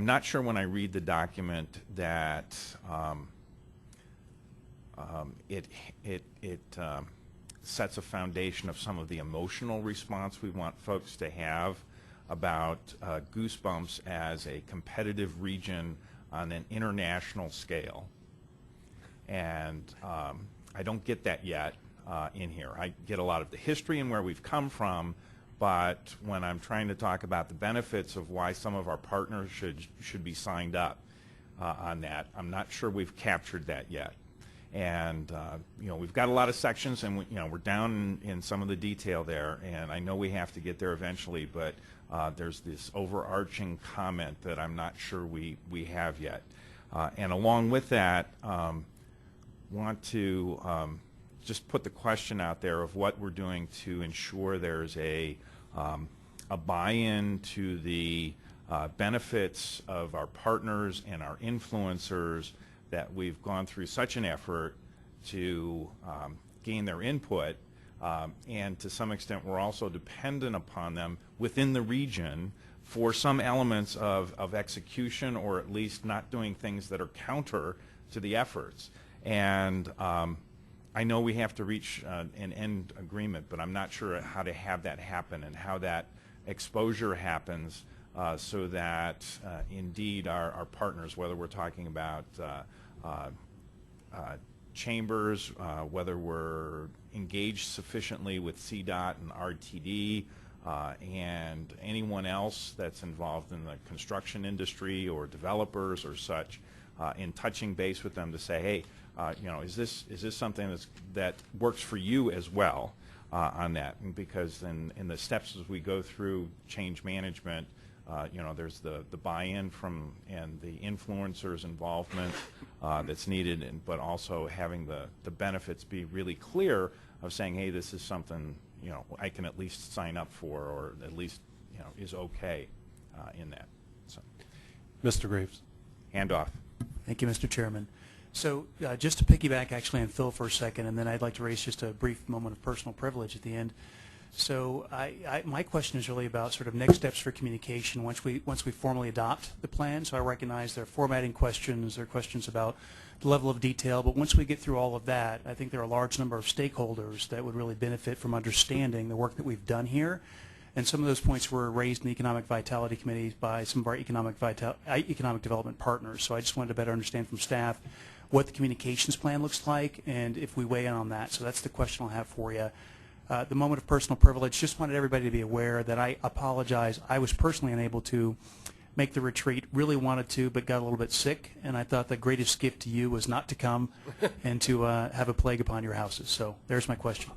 not sure when I read the document that it sets a foundation of some of the emotional response we want folks to have about Goosebumps as a competitive region on an international scale. And I don't get that yet in here. I get a lot of the history and where we've come from, but when I'm trying to talk about the benefits of why some of our partners should be signed up on that, I'm not sure we've captured that yet. And you know, we've got a lot of sections, and we're down in some of the detail there, and I know we have to get there eventually, but there's this overarching comment that I'm not sure we have yet. And along with that, want to just put the question out there of what we're doing to ensure there's a buy-in to the benefits of our partners and our influencers, that we've gone through such an effort to gain their input, and to some extent we're also dependent upon them within the region for some elements of execution, or at least not doing things that are counter to the efforts. And I know we have to reach an end agreement, but I'm not sure how to have that happen and how that exposure happens so that indeed our partners, whether we're talking about chambers, whether we're engaged sufficiently with CDOT and RTD, and anyone else that's involved in the construction industry or developers or such, in touching base with them to say, hey, is this something that works for you as well on that? And because in the steps as we go through change management, there's the buy-in from and the influencers' involvement that's needed, but also having the benefits be really clear of saying, hey, this is something I can at least sign up for, or at least is okay in that. So, Mr. Graves. Hand off. Thank you, Mr. Chairman. So just to piggyback actually on Phil for a second, and then I'd like to raise just a brief moment of personal privilege at the end. So my question is really about sort of next steps for communication once we formally adopt the plan. So I recognize there are formatting questions, there are questions about the level of detail, but once we get through all of that, I think there are a large number of stakeholders that would really benefit from understanding the work that we've done here. And some of those points were raised in the Economic Vitality Committee by some of our economic development partners. So I just wanted to better understand from staff what the communications plan looks like and if we weigh in on that. So that's the question I'll have for you. The moment of personal privilege, just wanted everybody to be aware that I apologize. I was personally unable to make the retreat, really wanted to, but got a little bit sick, and I thought the greatest gift to you was not to come and to have a plague upon your houses. So there's my question.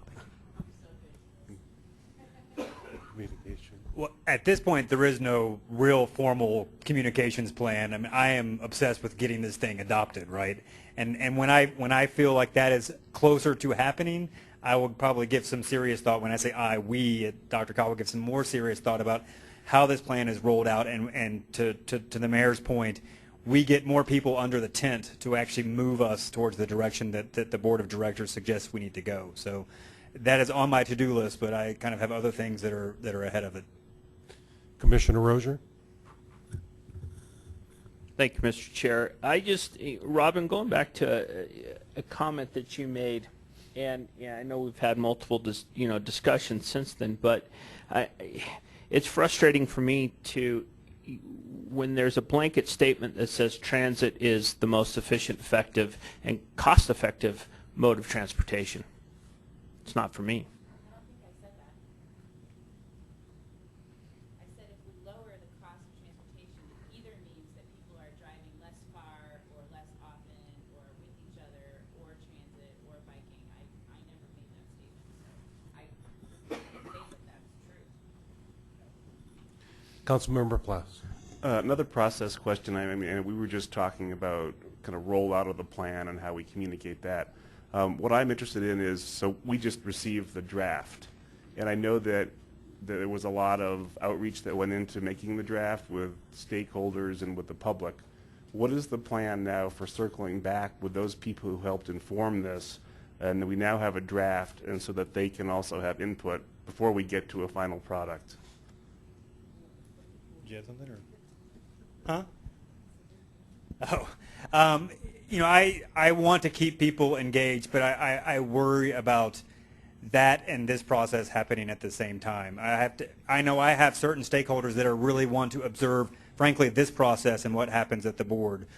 Communication. Well, at this point, there is no real formal communications plan. I mean, I am obsessed with getting this thing adopted, right? And when I feel like that is closer to happening, I will probably give some serious thought. When I say we at DRCOG will give some more serious thought about how this plan is rolled out, and to the mayor's point, we get more people under the tent to actually move us towards the direction that the board of directors suggests we need to go. So that is on my to-do list, but I kind of have other things that are ahead of it. Commissioner Rozier. Thank you, Mr. Chair. Robin, going back to a comment that you made, and I know we've had multiple discussions since then, but it's frustrating for me when there's a blanket statement that says transit is the most efficient, effective, and cost-effective mode of transportation. It's not for me. I don't think I said that. I said if we lower the cost of transportation, it either means that people are driving less far or less often or with each other or transit or biking. I never made that statement, so I think that that's true. Councilmember Plass. Another process question. I mean, we were just talking about kind of rollout of the plan and how we communicate that. What I'm interested in is, so we just received the draft, and I know that there was a lot of outreach that went into making the draft with stakeholders and with the public. What is the plan now for circling back with those people who helped inform this, and we now have a draft, and so that they can also have input before we get to a final product? Do you have something, or? Huh? Oh, you know, I want to keep people engaged, but I worry about that and this process happening at the same time. I know I have certain stakeholders that are really want to observe, frankly, this process and what happens at the board.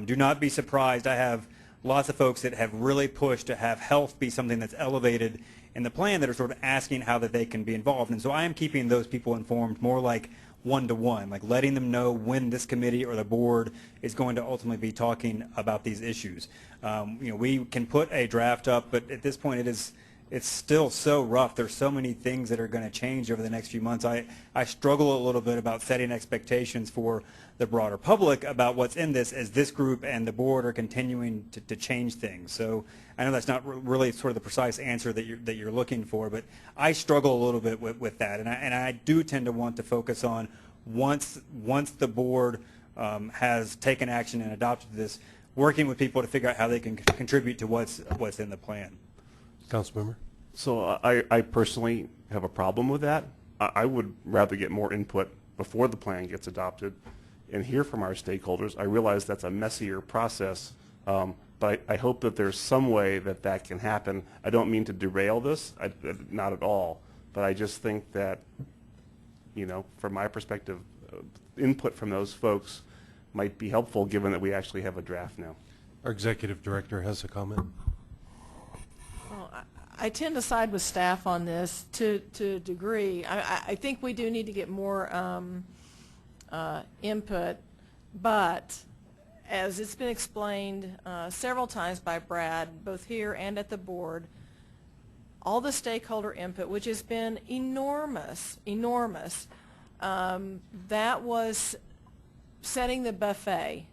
Do not be surprised. I have lots of folks that have really pushed to have health be something that's elevated in the plan, that are sort of asking how that they can be involved. And so I am keeping those people informed more like one-to-one, like letting them know when this committee or the board is going to ultimately be talking about these issues. You know, we can put a draft up, but at this point it's still so rough. There's so many things that are going to change over the next few months. I struggle a little bit about setting expectations for the broader public about what's in this, as this group and the board are continuing to change things. So I know that's not really sort of the precise answer that you're looking for, but I struggle a little bit with that, and I do tend to want to focus on once the board has taken action and adopted this, working with people to figure out how they can contribute to what's in the plan. Councilmember. So I personally have a problem with that. I would rather get more input before the plan gets adopted and hear from our stakeholders. I realize that's a messier process, but I hope that there's some way that that can happen. I don't mean to derail this, not at all, but I just think that, you know, from my perspective, input from those folks might be helpful, given that we actually have a draft now. Our executive director has a comment. Well, I tend to side with staff on this to a degree. I think we do need to get more input, but as it's been explained several times by Brad, both here and at the board, all the stakeholder input, which has been enormous, that was setting the buffet.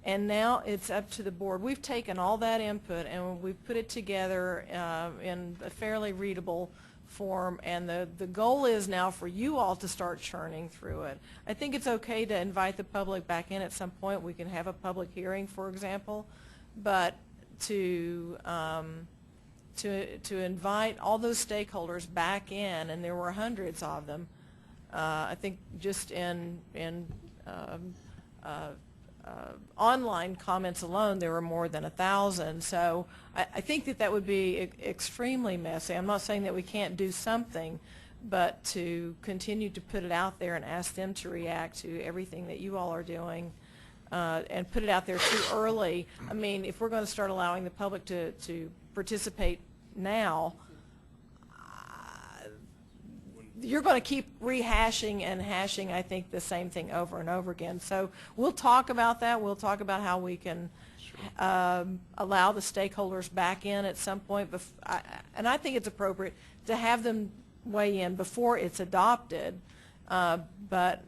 And now it's up to the board. We've taken all that input and we've put it together in a fairly readable form, and the goal is now for you all to start churning through it. I think it's okay to invite the public back in at some point. We can have a public hearing, for example, but to invite all those stakeholders back in, and there were hundreds of them. I think just in online comments alone, there were more than 1,000. So I think that would be extremely messy. I'm not saying that we can't do something, but to continue to put it out there and ask them to react to everything that you all are doing and put it out there too early. I mean, if we're going to start allowing the public to participate now, you're going to keep rehashing and hashing, I think, the same thing over and over again. So we'll talk about that. We'll talk about how we can allow the stakeholders back in at some point. And I think it's appropriate to have them weigh in before it's adopted. But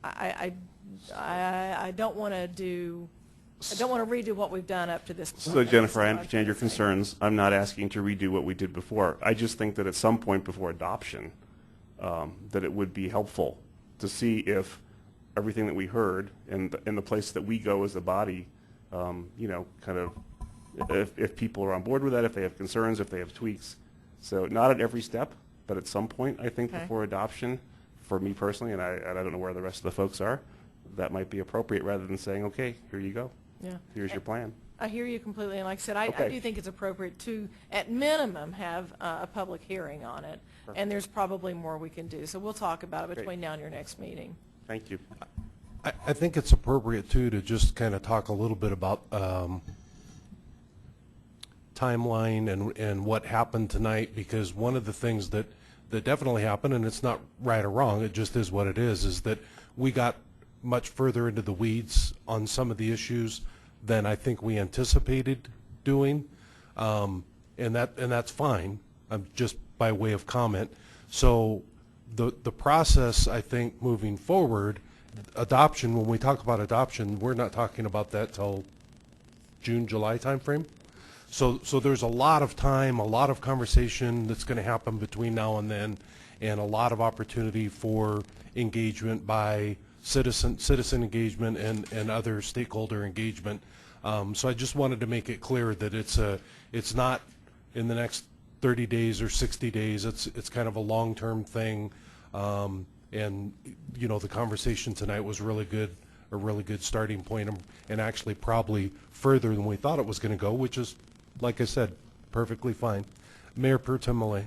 I don't want to redo what we've done up to this point. So Jennifer, I understand your concerns. I'm not asking to redo what we did before. I just think that at some point before adoption, that it would be helpful to see if everything that we heard and the place that we go as a body, you know, kind of, if people are on board with that, if they have concerns, if they have tweaks. So not at every step, but at some point, I think, before adoption, for me personally, and I don't know where the rest of the folks are, that might be appropriate rather than saying, okay, here you go. Yeah. Here's your plan. I hear you completely, and like I said, I do think it's appropriate to, at minimum, have a public hearing on it. Perfect. And there's probably more we can do. So we'll talk about it between now and your next meeting. Thank you. I think it's appropriate, too, to just kind of talk a little bit about timeline and what happened tonight, because one of the things that definitely happened, and it's not right or wrong, it just is what it is that we got much further into the weeds on some of the issues than I think we anticipated doing, and that's fine. I'm just by way of comment. So the process, I think, moving forward, adoption, when we talk about adoption, we're not talking about that till June, July timeframe. So there's a lot of time, a lot of conversation that's going to happen between now and then, and a lot of opportunity for engagement by citizen engagement and other stakeholder engagement. So I just wanted to make it clear that it's not in the next 30 days or 60 days. It's kind of a long-term thing. And you know, the conversation tonight was really good, a really good starting point, and actually probably further than we thought it was going to go, which is, like I said, perfectly fine. Mayor Pro Tem Malay.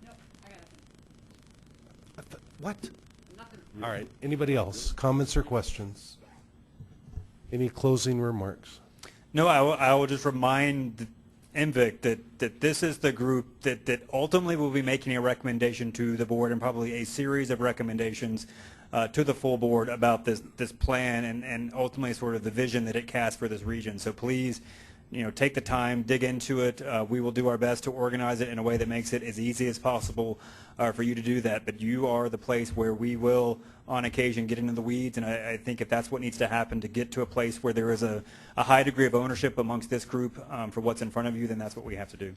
Nope, I got nothing. What? Nothing. All right. Anybody else? Comments or questions? Any closing remarks? No, I will just remind MVIC that this is the group that ultimately will be making a recommendation to the board, and probably a series of recommendations to the full board about this plan and ultimately sort of the vision that it casts for this region. So please, you know, take the time, dig into it. We will do our best to organize it in a way that makes it as easy as possible for you to do that. But you are the place where we will, on occasion, get into the weeds. And I think if that's what needs to happen to get to a place where there is a high degree of ownership amongst this group for what's in front of you, then that's what we have to do.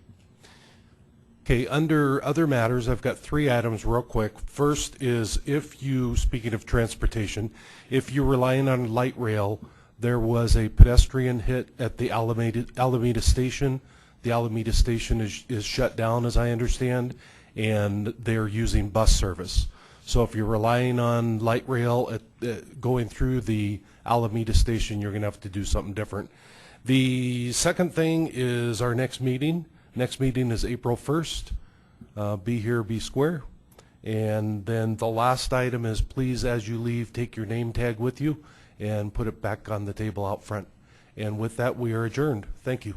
Okay, under other matters, I've got 3 items real quick. First is, if you, speaking of transportation, if you're relying on light rail, there was a pedestrian hit at the Alameda Station. The Alameda Station is shut down, as I understand, and they're using bus service. So if you're relying on light rail going through the Alameda Station, you're going to have to do something different. The second thing is our next meeting. Next meeting is April 1st. Be here, be square. And then the last item is, please, as you leave, take your name tag with you and put it back on the table out front. And with that, we are adjourned. Thank you.